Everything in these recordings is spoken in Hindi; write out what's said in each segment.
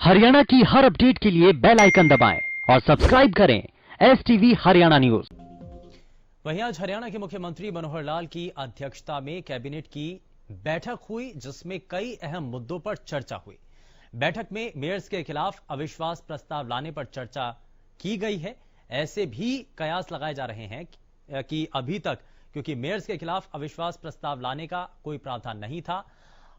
हरियाणा की हर अपडेट के लिए बेल आइकन दबाएं और सब्सक्राइब करें STV हरियाणा न्यूज। वहीं आज हरियाणा के मुख्यमंत्री मनोहर लाल की अध्यक्षता में कैबिनेट की बैठक हुई, जिसमें कई अहम मुद्दों पर चर्चा हुई। बैठक में मेयर्स के खिलाफ अविश्वास प्रस्ताव लाने पर चर्चा की गई है। ऐसे भी कयास लगाए जा रहे हैं कि अभी तक क्योंकि मेयर्स के खिलाफ अविश्वास प्रस्ताव लाने का कोई प्रावधान नहीं था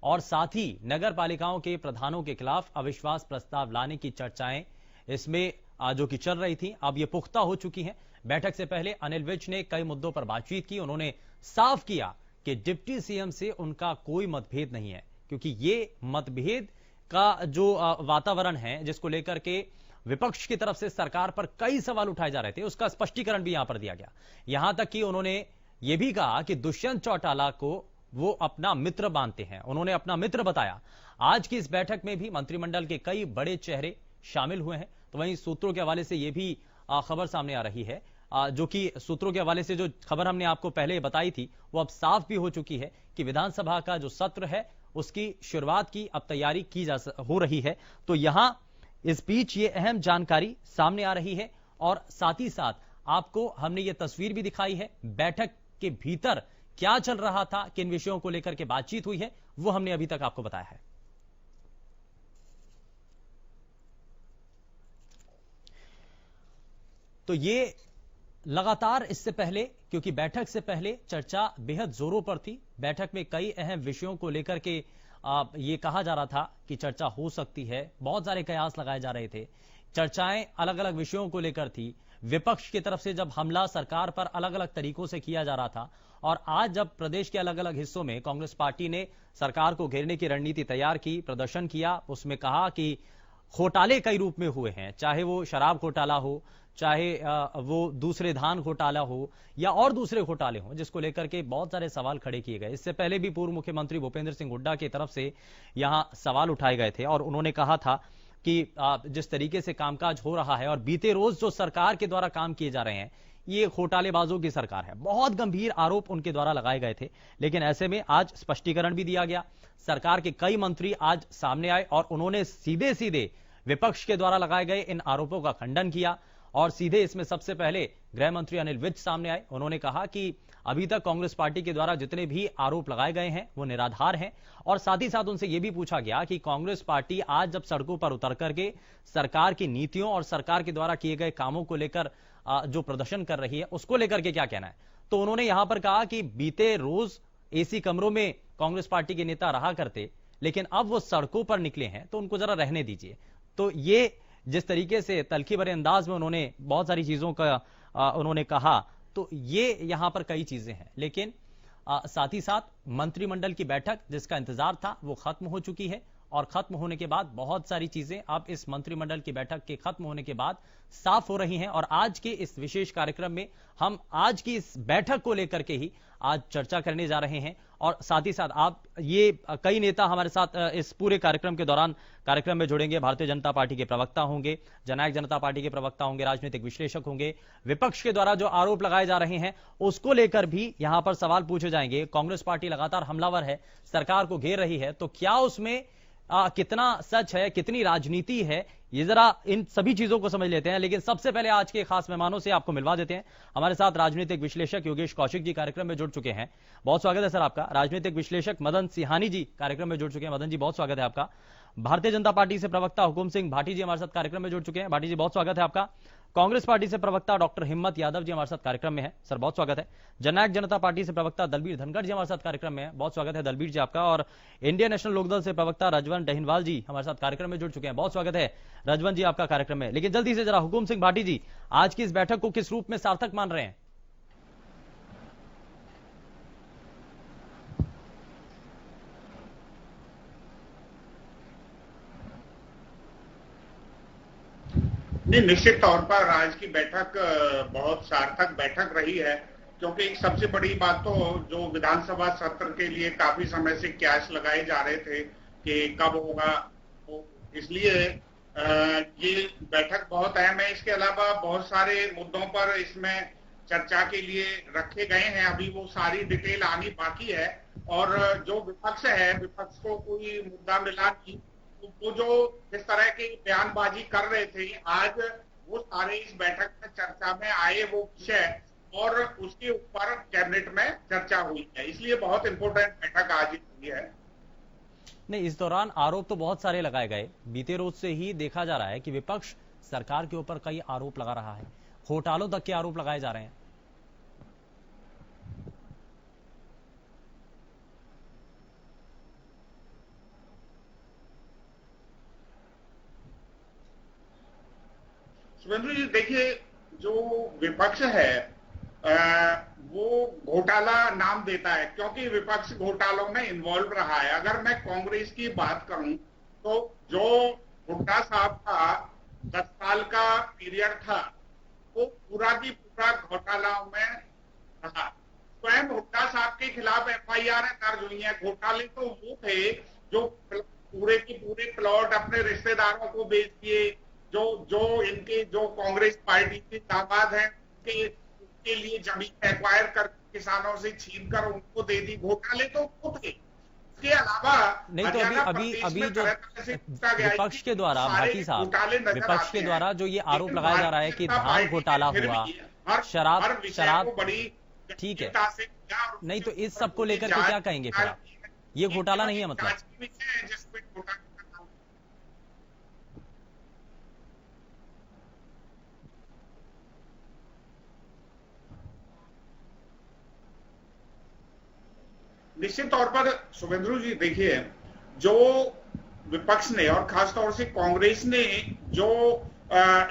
और साथ ही नगर पालिकाओं के प्रधानों के खिलाफ अविश्वास प्रस्ताव लाने की चर्चाएं इसमें जो कि चल रही थी, अब ये पुख्ता हो चुकी हैं। बैठक से पहले अनिल विज ने कई मुद्दों पर बातचीत की। उन्होंने साफ किया कि डिप्टी सीएम से उनका कोई मतभेद नहीं है, क्योंकि ये मतभेद का जो वातावरण है जिसको लेकर के विपक्ष की तरफ से सरकार पर कई सवाल उठाए जा रहे थे, उसका स्पष्टीकरण भी यहां पर दिया गया। यहां तक कि उन्होंने यह भी कहा कि दुष्यंत चौटाला को वो अपना मित्र मानते हैं, उन्होंने अपना मित्र बताया। आज की इस बैठक में भी मंत्रिमंडल के कई बड़े चेहरे शामिल हुए हैं। तो वहीं सूत्रों के हवाले से यह भी खबर सामने आ रही है, जो कि सूत्रों के हवाले से जो खबर हमने आपको पहले बताई थी वो अब साफ भी हो चुकी है कि विधानसभा का जो सत्र है उसकी शुरुआत की अब तैयारी की हो रही है। तो यहां इस बीच ये अहम जानकारी सामने आ रही है और साथ ही साथ आपको हमने ये तस्वीर भी दिखाई है बैठक के भीतर क्या चल रहा था, किन विषयों को लेकर के बातचीत हुई है, वो हमने अभी तक आपको बताया है। तो ये लगातार इससे पहले, क्योंकि बैठक से पहले चर्चा बेहद जोरों पर थी। बैठक में कई अहम विषयों को लेकर के ये कहा जा रहा था कि चर्चा हो सकती है, बहुत सारे कयास लगाए जा रहे थे, चर्चाएं अलग अलग विषयों को लेकर थी। विपक्ष की तरफ से जब हमला सरकार पर अलग अलग तरीकों से किया जा रहा था और आज जब प्रदेश के अलग अलग हिस्सों में कांग्रेस पार्टी ने सरकार को घेरने की रणनीति तैयार की, प्रदर्शन किया, उसमें कहा कि घोटाले कई रूप में हुए हैं, चाहे वो शराब घोटाला हो, चाहे वो दूसरे धान घोटाला हो या और दूसरे घोटाले हों, जिसको लेकर के बहुत सारे सवाल खड़े किए गए। इससे पहले भी पूर्व मुख्यमंत्री भूपेंद्र सिंह हुड्डा की तरफ से यहां सवाल उठाए गए थे और उन्होंने कहा था कि जिस तरीके से कामकाज हो रहा है और बीते रोज जो सरकार के द्वारा काम किए जा रहे हैं, ये घोटालेबाजों की सरकार है। बहुत गंभीर आरोप उनके द्वारा लगाए गए थे, लेकिन ऐसे में आज स्पष्टीकरण भी दिया गया। सरकार के कई मंत्री आज सामने आए और उन्होंने सीधे सीधे विपक्ष के द्वारा लगाए गए इन आरोपों का खंडन किया और सीधे इसमें सबसे पहले गृह मंत्री अनिल विज सामने आए। उन्होंने कहा कि अभी तक कांग्रेस पार्टी के द्वारा जितने भी आरोप लगाए गए हैं वो निराधार हैं और साथ ही साथ उनसे यह भी पूछा गया कि कांग्रेस पार्टी आज जब सड़कों पर उतर करके सरकार की नीतियों और सरकार के द्वारा किए गए कामों को लेकर जो प्रदर्शन कर रही है उसको लेकर के क्या कहना है। तो उन्होंने यहां पर कहा कि बीते रोज एसी कमरों में कांग्रेस पार्टी के नेता रहा करते, लेकिन अब वो सड़कों पर निकले हैं तो उनको जरा रहने दीजिए। तो ये जिस तरीके से तल्खी भरे अंदाज में उन्होंने बहुत सारी चीजों का उन्होंने कहा, तो ये यहां पर कई चीजें हैं। लेकिन साथ ही साथ मंत्रिमंडल की बैठक जिसका इंतजार था वो खत्म हो चुकी है और खत्म होने के बाद बहुत सारी चीजें अब इस मंत्रिमंडल की बैठक के खत्म होने के बाद साफ हो रही हैं और आज के इस विशेष कार्यक्रम में हम आज की इस बैठक को लेकर के ही आज चर्चा करने जा रहे हैं। और साथ ही साथ आप ये कई नेता हमारे साथ इस पूरे कार्यक्रम के दौरान कार्यक्रम में जुड़ेंगे। भारतीय जनता पार्टी के प्रवक्ता होंगे, जननायक जनता पार्टी के प्रवक्ता होंगे, राजनीतिक विश्लेषक होंगे। विपक्ष के द्वारा जो आरोप लगाए जा रहे हैं उसको लेकर भी यहां पर सवाल पूछे जाएंगे। कांग्रेस पार्टी लगातार हमलावर है, सरकार को घेर रही है, तो क्या उसमें कितना सच है, कितनी राजनीति है, ये जरा इन सभी चीजों को समझ लेते हैं। लेकिन सबसे पहले आज के खास मेहमानों से आपको मिलवा देते हैं। हमारे साथ राजनीतिक विश्लेषक योगेश कौशिक जी कार्यक्रम में जुड़ चुके हैं, बहुत स्वागत है सर आपका। राजनीतिक विश्लेषक मदन सिहानी जी कार्यक्रम में जुड़ चुके हैं, मदन जी बहुत स्वागत है आपका। भारतीय जनता पार्टी से प्रवक्ता हुकुम सिंह भाटी जी हमारे साथ कार्यक्रम में जुड़ चुके हैं, भाटी जी बहुत स्वागत है आपका। कांग्रेस पार्टी से प्रवक्ता डॉक्टर हिम्मत यादव जी हमारे साथ कार्यक्रम में है, सर बहुत स्वागत है। जननायक जनता पार्टी से प्रवक्ता दलबीर धनखड़ जी हमारे साथ कार्यक्रम में है, बहुत स्वागत है दलबीर जी आपका। और इंडियन नेशनल लोकदल से प्रवक्ता रजवन डहिनवाल जी हमारे साथ कार्यक्रम में जुड़ चुके हैं, बहुत स्वागत है रजवन जी आपका कार्यक्रम में। लेकिन जल्दी से जरा हुकुम सिंह भाटी जी, आज की इस बैठक को किस रूप में सार्थक मान रहे हैं? नहीं, निश्चित तौर पर आज की बैठक बहुत सार्थक बैठक रही है, क्योंकि एक सबसे बड़ी बात तो जो विधानसभा सत्र के लिए काफी समय से कयास लगाए जा रहे थे कि कब होगा, तो इसलिए ये बैठक बहुत अहम है। इसके अलावा बहुत सारे मुद्दों पर इसमें चर्चा के लिए रखे गए हैं, अभी वो सारी डिटेल आनी बाकी है। और जो विपक्ष है, विपक्ष को कोई मुद्दा मिला नहीं, वो जो इस तरह की बयानबाजी कर रहे थे, आज वो सारे इस बैठक में चर्चा में आए वो विषय और उसके ऊपर कैबिनेट में चर्चा हुई है। इसलिए बहुत इंपॉर्टेंट बैठक आज हुई है। नहीं, इस दौरान आरोप तो बहुत सारे लगाए गए। बीते रोज से ही देखा जा रहा है कि विपक्ष सरकार के ऊपर कई आरोप लगा रहा है, घोटालों तक के आरोप लगाए जा रहे हैं। सुरेंद्र जी देखिए, जो विपक्ष है वो घोटाला नाम देता है क्योंकि विपक्ष घोटालों में इन्वॉल्व रहा है। अगर मैं कांग्रेस की बात करूं तो जो हुड्डा साहब का 10 साल का पीरियड था वो पूरा की पूरा घोटालाओं में रहा। स्वयं हुड्डा साहब के खिलाफ एफआईआर दर्ज हुई है। घोटाले तो वो थे जो पूरे की पूरे प्लॉट अपने रिश्तेदारों को बेच दिए, जो इनके जो कांग्रेस पार्टी के दामाद हैं उनके लिए जमीन एक्वायर कर किसानों से छीन कर उनको दे दी। घोटाले तो वो थे। इसके अलावा नहीं तो अभी जो विपक्ष के द्वारा, भाटी साहब, विपक्ष के द्वारा जो ये आरोप लगाया जा रहा है कि धान घोटाला हुआ, शराब बड़ी, ठीक है, नहीं तो इस सब को लेकर के क्या कहेंगे फिर आप? ये घोटाला नहीं है मतलब? निश्चित तौर पर शुभेंदु जी देखिए, जो विपक्ष ने और खासतौर से कांग्रेस ने जो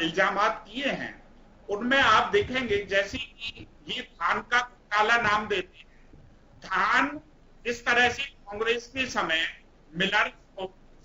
इल्जामात किए हैं उनमें आप देखेंगे जैसे कि ये धान का घोटाला नाम देते हैं। धान इस तरह से कांग्रेस के समय मिलर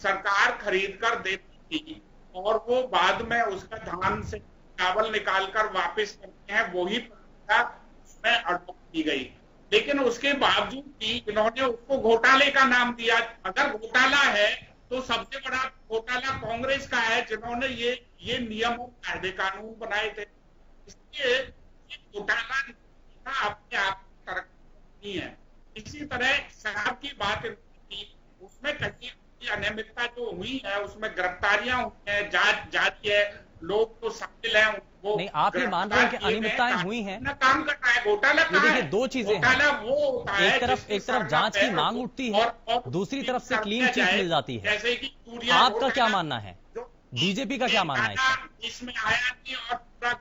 सरकार खरीद कर देती थी और वो बाद में उसका धान से चावल निकालकर वापस करते हैं, वही प्रक्रिया उसमें अडॉप्ट की गई। लेकिन उसके बावजूद भी इन्होंने उसको घोटाले का नाम दिया। अगर घोटाला है तो सबसे बड़ा घोटाला कांग्रेस का है, जिन्होंने ये नियम और कायदे कानून बनाए थे। इसलिए घोटाला अपने आप तरक्की नहीं है। इसी तरह शराब की बात की, उसमें कहीं अनियमितता जो हुई है उसमें गिरफ्तारियां हुई है, जांच जारी है, लोग तो शामिल हैं। नहीं, आप ये मान रहे हैं कि अनियमितताएं हुई हैं? काम कर रहा है। घोटाला देखिए, दो चीजें हैं, वो होता है एक तरफ जांच की मांग उठती है, दूसरी तरफ से क्लीन चिट मिल जाती है। जैसे कि आपका क्या मानना है? बीजेपी का क्या मानना है इसमें आया नहीं और पूरा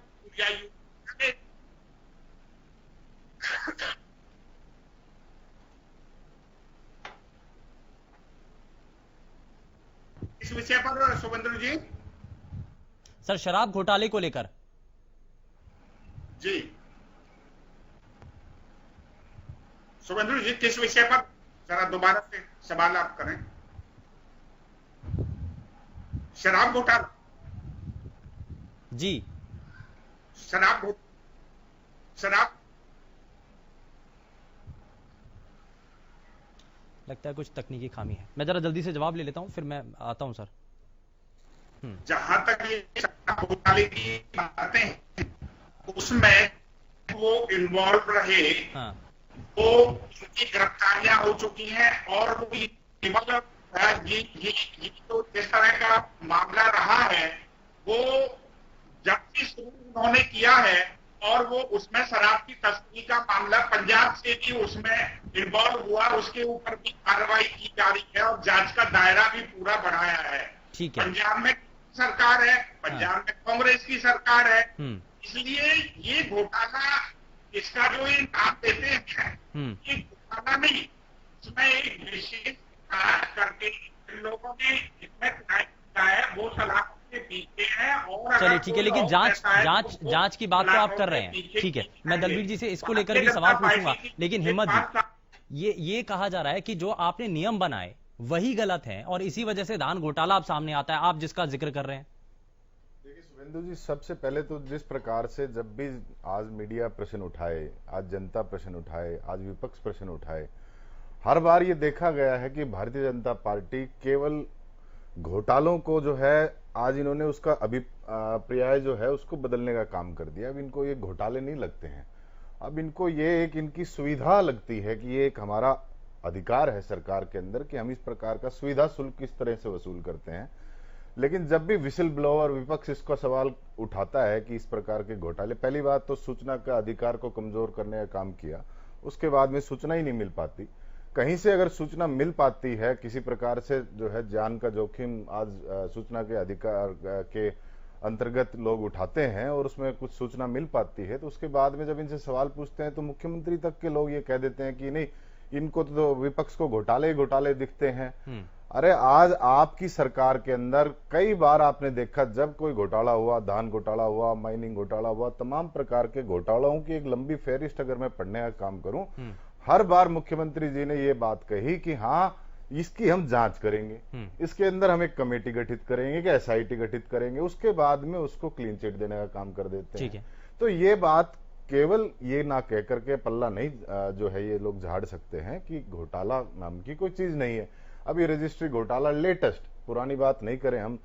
इस विषय पर शुभेंदु जी? सर, शराब घोटाले को लेकर जी शुभेंदु जी किस विषय पर जरा दोबारा से सवाल आप करें। शराब घोटाला? जी, शराब लगता है कुछ तकनीकी खामी है। मैं जरा जल्दी से जवाब ले लेता हूं, फिर मैं आता हूं सर। जहां तक ये शराब घोटाले की बातें हैं उसमें वो इन्वॉल्व रहे, हाँ। वो उनकी गिरफ्तारियां हो चुकी हैं और वो ये तो जिस तरह का मामला रहा है वो जब भी शुरू उन्होंने किया है और वो उसमें शराब की तस्करी का मामला पंजाब से भी उसमें इन्वॉल्व हुआ, उसके ऊपर भी कार्रवाई की जा रही है और जांच का दायरा भी पूरा बढ़ाया है। ठीक है, पंजाब में सरकार है, पंजाब में कांग्रेस की सरकार है, इसलिए ये घोटाला, इसका जो ये नाम देते हैं ये घोटाला नहीं, इसमें एक विशेष करके लोगों ने इसमें किया है, वो सलाह के पीछे है। और चलिए ठीक है, लेकिन जांच की बात तो आप कर रहे हैं, ठीक है। मैं दलबीर जी से इसको लेकर भी सवाल पूछूंगा, लेकिन हिम्मत जी, ये कहा जा रहा है कि जो आपने नियम बनाए वही गलत है और इसी वजह से धान घोटाला अब सामने आता है, आप जिसका जिक्र कर रहे हैं। देखिए शुभेंदु जी, सबसे पहले तो जिस प्रकार से जब भी आज मीडिया प्रश्न उठाए, आज जनता प्रश्न उठाए, आज विपक्ष प्रश्न उठाए, हर बार ये देखा गया है कि भारतीय जनता पार्टी केवल घोटालों को जो है आज इन्होंने उसका अभिप्राय जो है उसको बदलने का काम कर दिया। अब इनको ये घोटाले नहीं लगते हैं, अब इनको ये एक इनकी सुविधा लगती है कि ये एक हमारा अधिकार है सरकार के अंदर कि हम इस प्रकार का सुविधा शुल्क किस तरह से वसूल करते हैं। लेकिन जब भी विसिल ब्लोअर विपक्ष इसका सवाल उठाता है कि इस प्रकार के घोटाले, पहली बात तो सूचना का अधिकार को कमजोर करने का काम किया, उसके बाद में सूचना ही नहीं मिल पाती। कहीं से अगर सूचना मिल पाती है किसी प्रकार से जो है जान का जोखिम आज सूचना के अधिकार के अंतर्गत लोग उठाते हैं और उसमें कुछ सूचना मिल पाती है, तो उसके बाद में जब इनसे सवाल पूछते हैं तो मुख्यमंत्री तक के लोग ये कह देते हैं कि नहीं, इनको तो विपक्ष को घोटाले ही घोटाले दिखते हैं। अरे आज आपकी सरकार के अंदर कई बार आपने देखा, जब कोई घोटाला हुआ, धान घोटाला हुआ, माइनिंग घोटाला हुआ, तमाम प्रकार के घोटालों की एक लंबी फेहरिस्त अगर मैं पढ़ने का काम करूं, हर बार मुख्यमंत्री जी ने ये बात कही कि हाँ इसकी हम जांच करेंगे, इसके अंदर हम एक कमेटी गठित करेंगे कि एसआईटी गठित करेंगे, उसके बाद में उसको क्लीन चिट देने का काम कर देते हैं। तो ये बात केवल ये ना कह करके पल्ला नहीं जो है ये लोग झाड़ सकते हैं कि घोटाला नाम की कोई चीज नहीं है। अब ये रजिस्ट्री घोटाला लेटेस्ट, पुरानी बात नहीं करें हम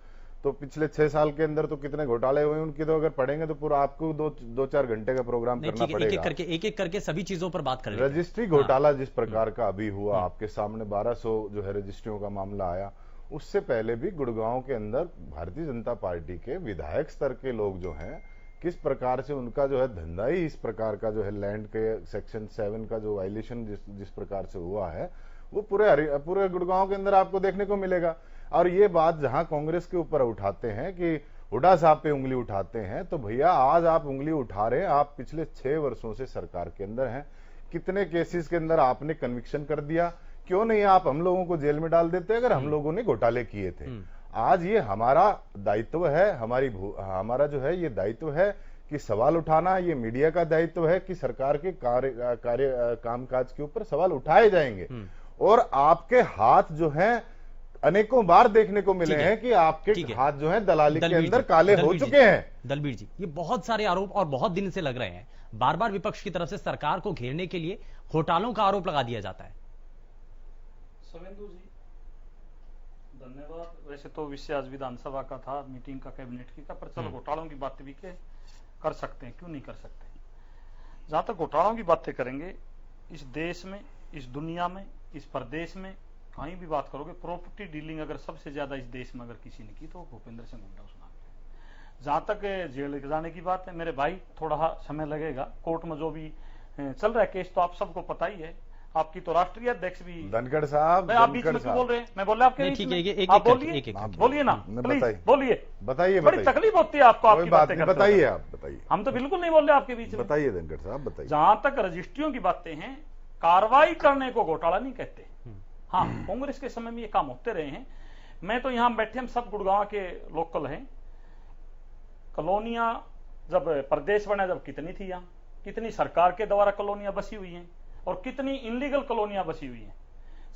तो पिछले 6 साल के अंदर तो कितने घोटाले हुए उनकी तो अगर पढ़ेंगे तो पूरा आपको 2-4 घंटे का प्रोग्राम करना पड़ेगा। एक एक करके सभी चीजों पर बात करें। रजिस्ट्री घोटाला जिस प्रकार का अभी हुआ, आपके सामने 1200 जो है रजिस्ट्रियों का मामला आया, उससे पहले भी गुड़गांव के अंदर भारतीय जनता पार्टी के विधायक स्तर के लोग जो हैं, किस प्रकार से उनका जो है धंधा ही इस प्रकार का जो है लैंड के सेक्शन 7 का जो वायलेशन जिस प्रकार से हुआ है, वो पूरे गुड़गांव के अंदर आपको देखने को मिलेगा। और ये बात जहां कांग्रेस के ऊपर उठाते हैं कि हुड्डा साहब पे उंगली उठाते हैं, तो भैया आज आप उंगली उठा रहे हैं, आप पिछले 6 वर्षों से सरकार के अंदर हैं, कितने केसेस के अंदर आपने कन्विक्शन कर दिया, क्यों नहीं आप हम लोगों को जेल में डाल देते अगर हम लोगों ने घोटाले किए थे। आज ये हमारा दायित्व है, हमारा जो है ये दायित्व है कि सवाल उठाना, ये मीडिया का दायित्व है कि सरकार के कामकाज के ऊपर सवाल उठाए जाएंगे। और आपके हाथ जो हैं अनेकों बार देखने को मिले हैं कि आपके हाथ जो हैं दलाली के अंदर काले हो चुके हैं। दलबीर जी, ये बहुत सारे आरोप और बहुत दिन से लग रहे हैं, बार बार विपक्ष की तरफ से सरकार को घेरने के लिए घोटालों का आरोप लगा दिया जाता है। शुभेंदु जी धन्यवाद। वैसे तो विषय आज विधानसभा का था, मीटिंग का, कैबिनेट की का, पर चलो घोटालों की बातें भी कर सकते हैं, क्यों नहीं कर सकते। जहां तक घोटालों की बातें करेंगे, इस देश में, इस दुनिया में, इस प्रदेश में कहीं भी बात करोगे, प्रॉपर्टी डीलिंग अगर सबसे ज्यादा इस देश में अगर किसी ने की तो भूपेंद्र सिंह हुड्डा उस नाम पे। जहां तक जेल जाने की बात है, मेरे भाई थोड़ा समय लगेगा, कोर्ट में जो भी चल रहा है केस तो आप सबको पता ही है, आपकी तो राष्ट्रीय अध्यक्ष भी धनखड़ साहब, आप बीच में क्यों बोल रहे हैं? मैं बोल रहा आपके बीच में, आप बोलिए ना, प्लीज बोलिए, बताइए। बड़ी तकलीफ होती है आपको, आपकी बातें करते, बताइए आप बताइए। हम तो बिल्कुल नहीं बोल रहे आपके बीच में, बताइए धनखड़ साहब बताइए। जहां तक रजिस्ट्रियों की बातें हैं, कार्रवाई करने को घोटाला नहीं कहते। हाँ, कांग्रेस के समय में ये काम होते रहे हैं। मैं तो यहां बैठे, हम सब गुड़गांव के लोकल हैं। कॉलोनियां जब प्रदेश बना, जब कितनी थी यहां, कितनी सरकार के द्वारा कॉलोनियां बसी हुई हैं और कितनी इनलीगल कॉलोनियां बसी हुई हैं।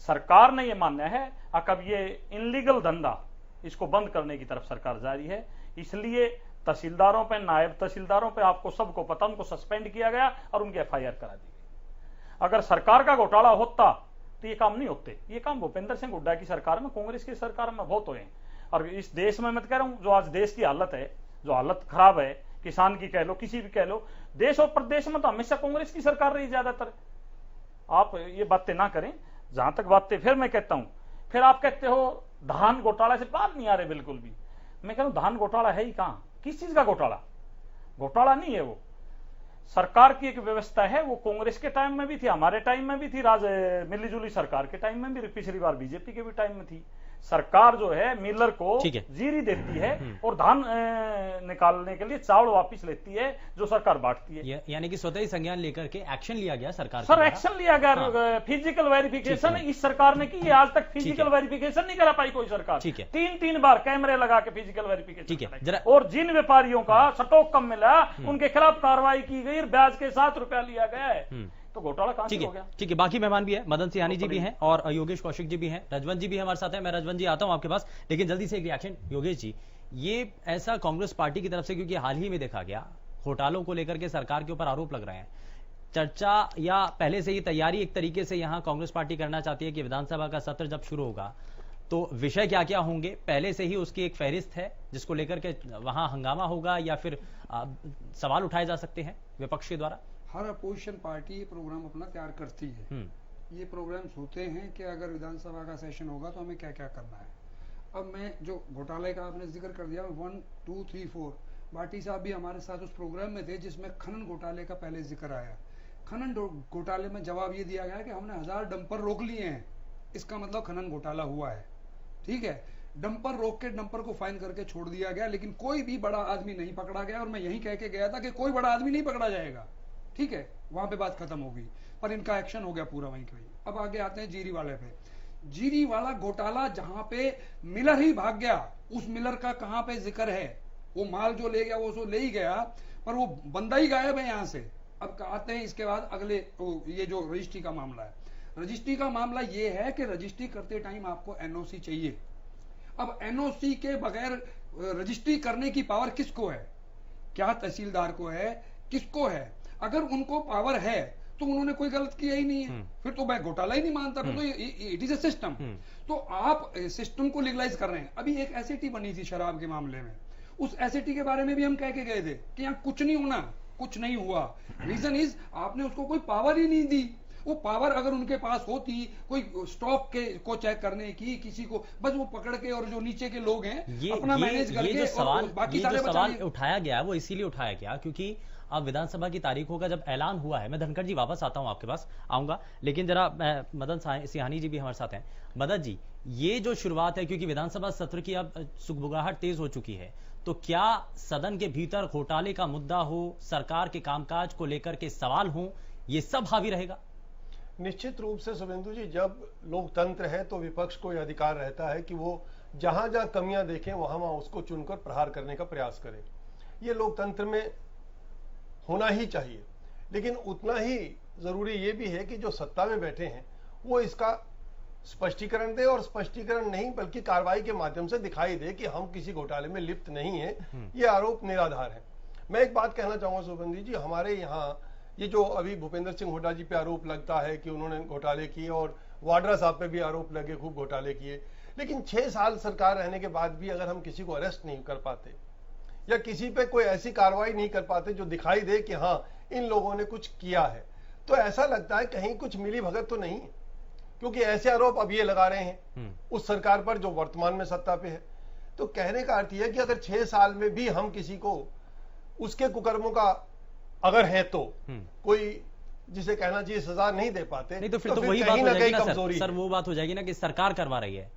सरकार ने यह मानना है अब ये इनलीगल धंधा, इसको बंद करने की तरफ सरकार जारी है। इसलिए तहसीलदारों पे, नायब तहसीलदारों पे, आपको सबको पता, उनको सस्पेंड किया गया और उनकी एफआईआर करा दी गई। अगर सरकार का घोटाला होता तो ये काम नहीं होते। ये काम भूपेंद्र सिंह हुड्डा की सरकार में, कांग्रेस की सरकार में बहुत हुए हैं। और इस देश में मैं कह रहा हूं, जो आज देश की हालत है, जो हालत खराब है, किसान की कह लो, किसी भी कह लो, देश और प्रदेश में तो हमेशा कांग्रेस की सरकार रही ज्यादातर। आप ये बातें ना करें। जहां तक बातें, फिर मैं कहता हूं, फिर आप कहते हो धान घोटाला से बात नहीं आ रहे बिल्कुल भी। मैं कह रहा हूं धान घोटाला है ही कहां, किस चीज का घोटाला? घोटाला नहीं है वो, सरकार की एक व्यवस्था है। वो कांग्रेस के टाइम में भी थी, हमारे टाइम में भी थी, मिलीजुली सरकार के टाइम में भी, पिछली बार बीजेपी के भी टाइम में थी। सरकार जो है मिलर को जीरी देती है और धान निकालने के लिए चावल वापस लेती है, जो सरकार बांटती है। यानी कि स्वतः ही संज्ञान लेकर के एक्शन लिया गया सरकार। सर एक्शन लिया गया। फिजिकल वेरिफिकेशन इस सरकार ने की है, आज तक फिजिकल वेरिफिकेशन नहीं करा पाई कोई सरकार। 3-3 बार कैमरे लगा के फिजिकल वेरिफिकेशन। और जिन व्यापारियों का स्टॉक कम मिला, उनके खिलाफ कार्रवाई की गई, ब्याज के साथ रुपया लिया गया है। तो घोटाला कहां से हो गया? ठीक है, बाकी मेहमान भी है, मदन सिंहानी जी भी हैं और योगेश कौशिक जी भी हैं, रजवंत जी भी हमारे साथ हैं। मैं रजवंत जी आता हूं आपके पास, लेकिन जल्दी से एक रिएक्शन योगेश जी। ये ऐसा कांग्रेस पार्टी की तरफ से, क्योंकि हाल ही में देखा गया घोटालों को लेकर के सरकार के ऊपर आरोप लग रहे हैं, चर्चा या पहले से ही तैयारी एक तरीके से यहां कांग्रेस पार्टी करना चाहती है कि विधानसभा का सत्र जब शुरू होगा तो विषय क्या क्या होंगे, पहले से ही उसकी एक फहरिस्त है जिसको लेकर के वहां हंगामा होगा या फिर सवाल उठाए जा सकते हैं विपक्ष के द्वारा? हर अपोजिशन पार्टी ये प्रोग्राम अपना तैयार करती है। ये प्रोग्राम्स होते हैं कि अगर विधानसभा का सेशन होगा तो हमें क्या क्या करना है। अब मैं जो घोटाले का आपने जिक्र कर दिया, 1 2 3 4 भाटी साहब भी हमारे साथ उस प्रोग्राम में थे जिसमें खनन घोटाले का पहले जिक्र आया। खनन घोटाले में जवाब ये दिया गया कि हमने 1000 डंपर रोक लिए हैं, इसका मतलब खनन घोटाला हुआ है। ठीक है, डंपर रोक के डंपर को फाइन करके छोड़ दिया गया, लेकिन कोई भी बड़ा आदमी नहीं पकड़ा गया। और मैं यही कह के गया था कि कोई बड़ा आदमी नहीं पकड़ा जाएगा, ठीक है, वहां पे बात खत्म हो गई, पर इनका एक्शन हो गया पूरा वहीं के वहीं। अब आगे आते हैं जीरी वाले पे। जीरी वाला घोटाला जहां पे मिलर ही भाग गया, उस मिलर का कहां पे जिक्र है? वो माल जो ले गया वो सो ले ही गया, पर वो बंदा ही गायब है यहां से। अब आते हैं इसके बाद अगले, ये जो रजिस्ट्री का मामला है। रजिस्ट्री का मामला ये है कि रजिस्ट्री करते टाइम आपको एनओसी चाहिए। अब एनओसी के बगैर रजिस्ट्री करने की पावर किसको है? क्या तहसीलदार को है, किसको है? अगर उनको पावर है तो उन्होंने कोई गलत किया ही नहीं है, फिर तो मैं घोटाला ही नहीं मानता, फिर तो इट इज ए सिस्टम। तो आप सिस्टम को लीगलाइज कर रहे हैं। अभी एक एसआईटी बनी थी शराब के मामले में, उस एसआईटी के बारे में भी हम कह के गए थे कि यहाँ कुछ नहीं होना, कुछ नहीं हुआ। रीजन इज आपने उसको कोई पावर ही नहीं दी। वो पावर अगर उनके पास होती कोई स्टॉक के को चेक करने की, किसी को बस वो पकड़ के और जो नीचे के लोग हैं अपना मैनेज करके, ये जो सवाल, बाकी ये जो सवाल बचा उठाया गया वो इसीलिए उठाया गया क्योंकि अब विधानसभा की तारीखों का जब ऐलान हुआ है। मैं धनखड़ जी वापस आता हूं, आपके पास आऊंगा, लेकिन जरा मदन सिहानी जी भी हमारे साथ हैं। मदन जी, ये जो शुरुआत है, क्योंकि विधानसभा सत्र की अब सुगबुगाहट तेज हो चुकी है, तो क्या सदन के भीतर घोटाले का मुद्दा हो, सरकार के कामकाज को लेकर के सवाल हो, ये सब हावी रहेगा? निश्चित रूप से शुभेंदु जी, जब लोकतंत्र है तो विपक्ष को यह अधिकार रहता है कि वो जहां जहां कमियां देखें वहां वहां उसको चुनकर प्रहार करने का प्रयास करें। ये लोकतंत्र में होना ही चाहिए, लेकिन उतना ही जरूरी ये भी है कि जो सत्ता में बैठे हैं वो इसका स्पष्टीकरण दे, और स्पष्टीकरण नहीं बल्कि कार्रवाई के माध्यम से दिखाई दे कि हम किसी घोटाले में लिप्त नहीं है, ये आरोप निराधार है। मैं एक बात कहना चाहूंगा शुभेंदु जी, हमारे यहाँ ये जो अभी भूपेंद्र सिंह हुड्डा जी पे आरोप लगता है कि उन्होंने घोटाले किए, और वाड्रा साहब पे भी आरोप लगे खूब घोटाले किए, लेकिन 6 साल सरकार रहने के बाद भी अगर हम किसी को अरेस्ट नहीं कर पाते या किसी पे कोई ऐसी कार्रवाई नहीं कर पाते जो दिखाई दे कि हाँ इन लोगों ने कुछ किया है, तो ऐसा लगता है कहीं कुछ मिली भगत तो नहीं है। क्योंकि ऐसे आरोप अब ये लगा रहे हैं उस सरकार पर जो वर्तमान में सत्ता पे है। तो कहने का अर्थ यह है कि अगर 6 साल में भी हम किसी को उसके कुकर्मों का अगर है तो कोई जिसे कहना चाहिए सजा नहीं दे पाते, नहीं तो फिर तो वही बात हो जाएगी ना सर, वो बात हो जाएगी ना कि सरकार करवा रही है,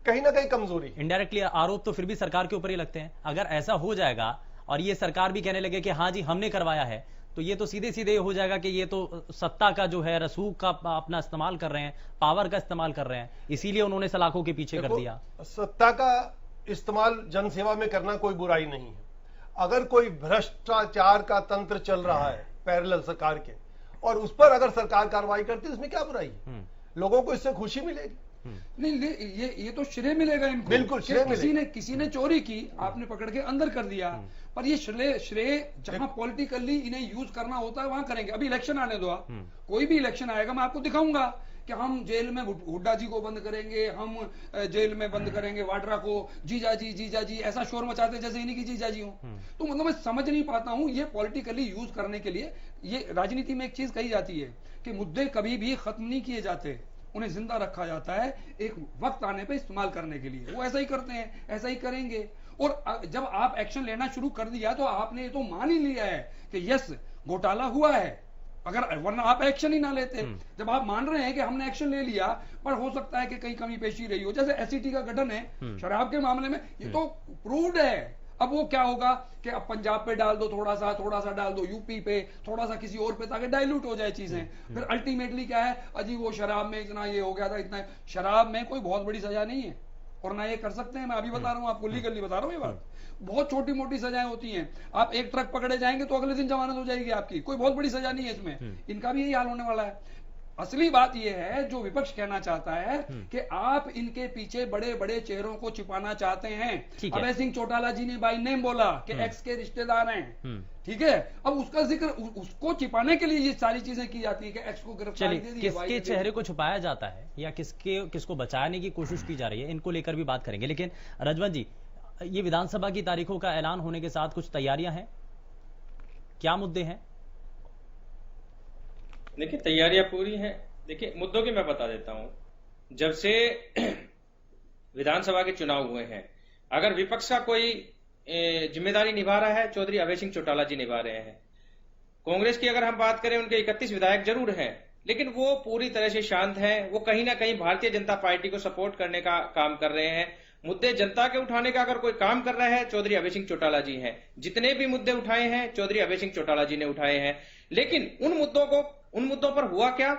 कहीं ना कहीं कमजोरी। इनडायरेक्टली आरोप तो फिर भी सरकार के ऊपर ही लगते हैं। अगर ऐसा हो जाएगा और ये सरकार भी कहने लगे कि हाँ जी हमने करवाया है, तो ये तो सीधे सीधे हो जाएगा कि ये तो सत्ता का जो है रसूख का अपना इस्तेमाल कर रहे हैं, पावर का इस्तेमाल कर रहे हैं, इसीलिए उन्होंने सलाखों के पीछे कर दिया। सत्ता का इस्तेमाल जनसेवा में करना कोई बुराई नहीं है। अगर कोई भ्रष्टाचार का तंत्र चल रहा है पैरेलल सरकार के, और उस पर अगर सरकार कार्रवाई करती है, इसमें क्या बुराई है? लोगों को इससे खुशी मिलेगी। नहीं, ये तो श्रेय मिलेगा इनको, बिल्कुल श्रेय मिलेगा। किसी ने चोरी की, आपने पकड़ के अंदर कर दिया, पर ये श्रेय जहां पॉलिटिकली इन्हें यूज करना होता है वहां करेंगे। अभी इलेक्शन आने दो आप, कोई भी इलेक्शन आएगा मैं आपको दिखाऊंगा कि हम जेल में हुड्डा जी को बंद करेंगे, हम जेल में बंद करेंगे वाड्रा को, जीजा जी ऐसा शोर मचाते जैसे इन्हीं की जीजा जी हो। तो मतलब मैं समझ नहीं पाता हूं, ये पॉलिटिकली यूज करने के लिए। ये राजनीति में एक चीज कही जाती है कि मुद्दे कभी भी खत्म नहीं किए जाते, उन्हें जिंदा रखा जाता है एक वक्त आने पे इस्तेमाल करने के लिए। वो ऐसा ही करते हैं, ऐसा ही करेंगे। और जब आप एक्शन लेना शुरू कर दिया तो आपने ये तो मान ही लिया है कि यस घोटाला हुआ है, अगर वरना आप एक्शन ही ना लेते। जब आप मान रहे हैं कि हमने एक्शन ले लिया, पर हो सकता है कि कहीं कमी पेशी रही हो, जैसे एसआईटी का गठन है शराब के मामले में, ये तो प्रूव्ड है। अब वो क्या होगा कि अब पंजाब पे डाल दो थोड़ा सा डाल दो, यूपी पे थोड़ा सा, किसी और पे, ताकि डाइल्यूट हो जाए चीजें। फिर अल्टीमेटली क्या है, अजी वो शराब में इतना ये हो गया था, इतना। शराब में कोई बहुत बड़ी सजा नहीं है, और ना ये कर सकते हैं। मैं अभी बता रहा हूं आपको, लीगली बता रहा हूं ये बात। बहुत छोटी मोटी सजाएं होती हैं। आप एक ट्रक पकड़े जाएंगे तो अगले दिन जमानत हो जाएगी आपकी, कोई बहुत बड़ी सजा नहीं है इसमें। इनका भी यही हाल होने वाला है। असली बात यह है जो विपक्ष कहना चाहता है कि आप इनके पीछे बड़े बड़े चेहरों को छिपाना चाहते हैं। अभय सिंह चौटाला जी ने बाय नेम बोला कि एक्स के रिश्तेदार हैं, ठीक है। अब उसका जिक्र, उसको छिपाने के लिए ये सारी चीजें की जाती है कि एक्स को गिरफ्तारी दे दी। किसके चेहरे को छुपाया जाता है या किसको बचाने की कोशिश की जा रही है, इनको लेकर भी बात करेंगे। लेकिन रजवन जी, ये विधानसभा की तारीखों का ऐलान होने के साथ कुछ तैयारियां हैं, क्या मुद्दे हैं? देखिए तैयारियां पूरी हैं। देखिए, मुद्दों की मैं बता देता हूं। जब से विधानसभा के चुनाव हुए हैं, अगर विपक्ष का कोई जिम्मेदारी निभा रहा है, चौधरी अभय सिंह चौटाला जी निभा रहे हैं। कांग्रेस की अगर हम बात करें, उनके 31 विधायक जरूर हैं, लेकिन वो पूरी तरह से शांत हैं। वो कहीं ना कहीं भारतीय जनता पार्टी को सपोर्ट करने का काम कर रहे हैं। मुद्दे जनता के उठाने का अगर कोई काम कर रहा है, चौधरी अभय सिंह चौटाला जी हैं। जितने भी मुद्दे उठाए हैं, चौधरी अभय सिंह चौटाला जी ने उठाए हैं। लेकिन उन मुद्दों पर हुआ क्या,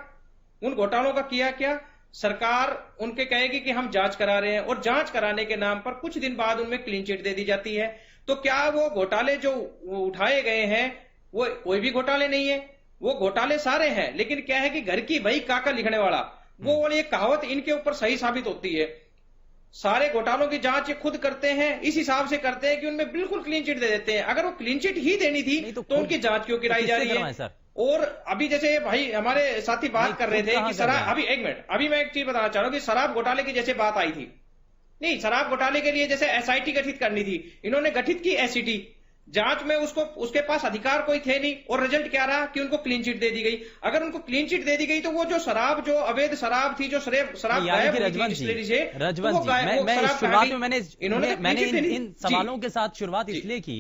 उन घोटालों का किया क्या? सरकार उनके कहेगी कि हम जांच करा रहे हैं, और जांच कराने के नाम पर कुछ दिन बाद उनमें क्लीन चिट दे दी जाती है। तो क्या वो घोटाले जो उठाए गए हैं वो कोई भी घोटाले नहीं है? वो घोटाले सारे हैं, लेकिन क्या है कि घर की वही काका लिखने वाला, वो वाली एक कहावत इनके ऊपर सही साबित होती है। सारे घोटालों की जांच ये खुद करते हैं, इस हिसाब से करते हैं कि उनमें बिल्कुल क्लीन चिट दे देते हैं। अगर वो क्लीन चिट ही देनी थी तो उनकी जांच क्यों कराई जा रही है? और अभी जैसे भाई हमारे साथी बात कर रहे थे कि शराब, अभी एक मिनट, अभी मैं एक चीज बताना चाह रहा हूं कि शराब घोटाले की जैसे बात आई थी, नहीं, शराब घोटाले के लिए जैसे एसआईटी गठित करनी थी, इन्होंने गठित की एसआईटी। जांच में उसके पास अधिकार कोई थे नहीं, और रिजल्ट क्या रहा कि उनको क्लीन चिट दे दी गई। अगर उनको क्लीन चिट दे दी गई तो वो जो अवैध शराब थी, जो शराब गायब हुई थी डिस्टिलरी से, मैंने इन सवालों के साथ शुरुआत इसलिए की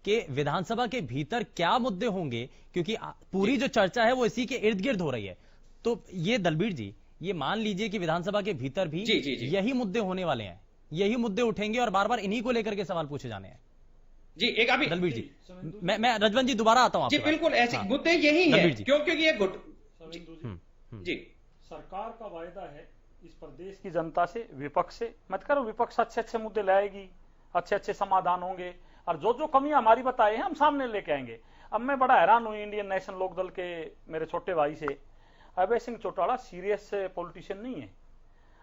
कि विधानसभा के भीतर क्या मुद्दे होंगे, क्योंकि पूरी जो चर्चा है वो इसी के इर्द गिर्द हो रही है। तो ये दलबीर जी, ये मान लीजिए कि विधानसभा के भीतर भी यही मुद्दे होने वाले हैं, यही मुद्दे उठेंगे और बार बार इन्हीं को लेकर के सवाल पूछे जाने हैं। जी, एक अभी दलबीर जी, मैं रजवंत जी दोबारा आता हूं। जी बिल्कुल, ऐसे मुद्दे यही है, क्योंकि ये जी, सरकार का वायदा है इस प्रदेश की जनता से, विपक्ष से, मत करो, विपक्ष अच्छे मुद्दे लाएगी, अच्छे समाधान होंगे, और जो कमियां हमारी बताए हैं हम सामने लेके आएंगे। अब मैं बड़ा हैरान हूं इंडियन नेशनल लोकदल के मेरे छोटे भाई से। अभय सिंह चौटाला सीरियस पॉलिटिशियन नहीं है।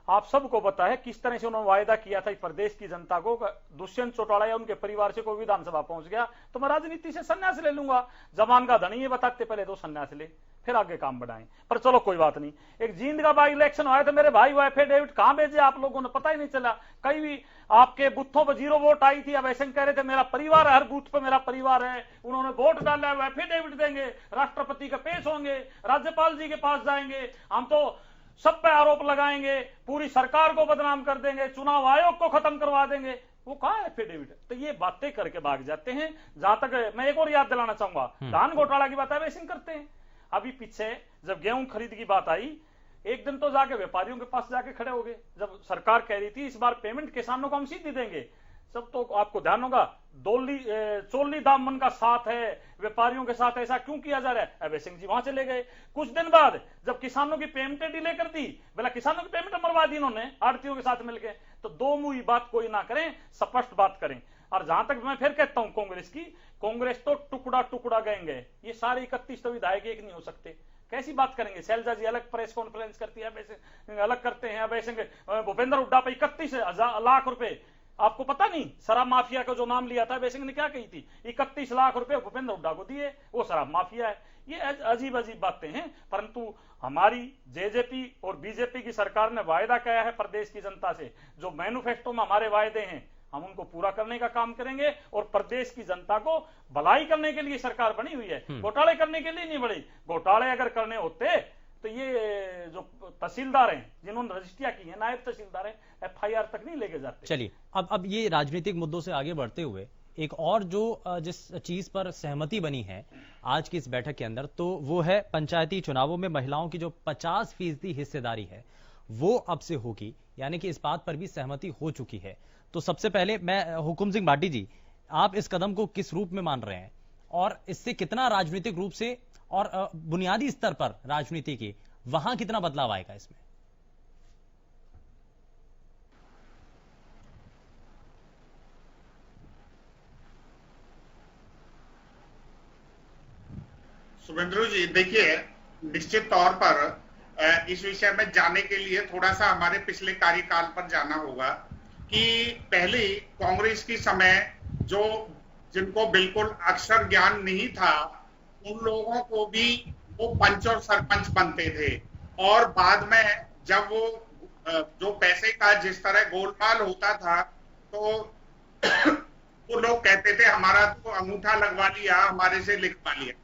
आप सबको पता है किस तरह से उन्होंने वायदा किया था इस प्रदेश की जनता को। दुष्यंत चौटाला या उनके परिवार से कोई विधानसभा पहुंच गया तो मैं राजनीति से संन्यास ले लूंगा। जमान का धनी ये बताते पहले तो संन्यास ले, फिर आगे काम बढ़ाएं। पर चलो कोई बात नहीं। एक जींद का बाई इलेक्शन आया था, मेरे भाई वो एफिडेविट कहां भेजे आप लोगों ने, पता ही नहीं चला। कहीं भी आपके बूथों पर 0 वोट आई थी। अब ऐसे कह रहे थे मेरा परिवार, हर बूथ पर मेरा परिवार है, उन्होंने वोट डाला है, वो एफिडेविट देंगे, राष्ट्रपति का पेश होंगे, राज्यपाल जी के पास जाएंगे, हम तो सब पे आरोप लगाएंगे, पूरी सरकार को बदनाम कर देंगे, चुनाव आयोग को खत्म करवा देंगे। वो कहां है एफिडेविट? तो ये बातें करके भाग जाते हैं। जहां तक मैं एक और याद दिलाना चाहूंगा, धान घोटाला की बात है वैसे करते हैं। अभी पीछे जब गेहूं खरीद की बात आई, एक दिन तो जाके व्यापारियों के पास जाके खड़े हो गए, जब सरकार कह रही थी इस बार पेमेंट किसानों को हम सीधी देंगे। सब तो आपको ध्यान होगा, चोली दामन का साथ है व्यापारियों के साथ, ऐसा क्यों किया जा रहा है? अभय सिंह जी वहां चले गए। कुछ दिन बाद जब किसानों की पेमेंट डिले कर दी, बोला किसानों की पेमेंट मरवा दी इन्होंने आड़तियों के साथ मिलकर। तो दो मुंही बात कोई ना करें, स्पष्ट बात करें। और जहां तक मैं फिर कहता हूं कांग्रेस तो टुकड़ा टुकड़ा गएंगे। ये सारे 31 तो विधायक एक नहीं हो सकते। कैसी बात करेंगे? शैलजा जी अलग प्रेस कॉन्फ्रेंस करती है, अलग करते हैं। भूपेंद्र हुड्डा पे 31 लाख रुपए, आपको पता नहीं शराब माफिया का जो नाम लिया था अभय सिंह ने क्या कही थी? 31 लाख रुपए भूपेंद्र हुड्डा को दिए, वो शराब माफिया है। ये अजीब अजीब बातें हैं। परंतु हमारी जेजेपी और बीजेपी की सरकार ने वायदा किया है प्रदेश की जनता से, जो मैनिफेस्टो में हमारे वायदे हैं हम उनको पूरा करने का काम करेंगे। और प्रदेश की जनता को भलाई करने के लिए सरकार बनी हुई है, घोटाले करने के लिए नहीं बनी। घोटाले अगर करने होते तो ये जो तहसीलदार हैं जिन्होंने रजिस्ट्रियां की हैं, नायब तहसीलदार हैं, एफआईआर तक नहीं लेके जाते। चलिए अब ये राजनीतिक मुद्दों से आगे बढ़ते हुए एक और जो जिस चीज पर सहमति बनी है आज की इस बैठक के अंदर, तो वो है पंचायती चुनावों में महिलाओं की जो 50% हिस्सेदारी है वो अब से होगी, यानी कि इस बात पर भी सहमति हो चुकी है। तो सबसे पहले मैं हुकुम सिंह भाटी जी, आप इस कदम को किस रूप में मान रहे हैं और इससे कितना राजनीतिक रूप से और बुनियादी स्तर पर राजनीति की वहां कितना बदलाव आएगा इसमें? शुभेंदु जी, देखिए, निश्चित तौर पर इस विषय में जाने के लिए थोड़ा सा हमारे पिछले कार्यकाल पर जाना होगा कि पहले कांग्रेस की समय जिनको बिल्कुल अक्षर ज्ञान नहीं था, उन लोगों को भी वो पंच और सरपंच बनते थे। और बाद में जब वो जो पैसे का जिस तरह गोलमाल होता था, तो वो लोग कहते थे हमारा तो अंगूठा लगवा लिया, हमारे से लिखवा लिया।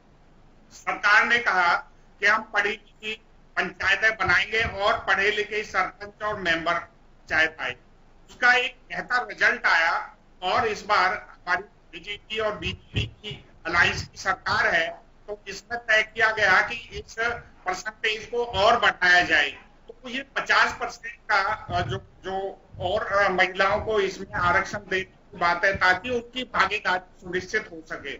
सरकार ने कहा कि हम पढ़ी लिखी पंचायतें बनाएंगे और पढ़े लिखे सरपंच और मेंबर पंचायत आए। उसका एक बेहतर रिजल्ट आया और इस बार हमारी बीजेपी और बीजेपी की अलायंस की सरकार है, तो इसमें तय किया गया कि इस परसेंटेज को और बढ़ाया जाए। तो ये 50% का जो और महिलाओं को इसमें आरक्षण देने की बात है, ताकि उनकी भागीदारी सुनिश्चित हो सके।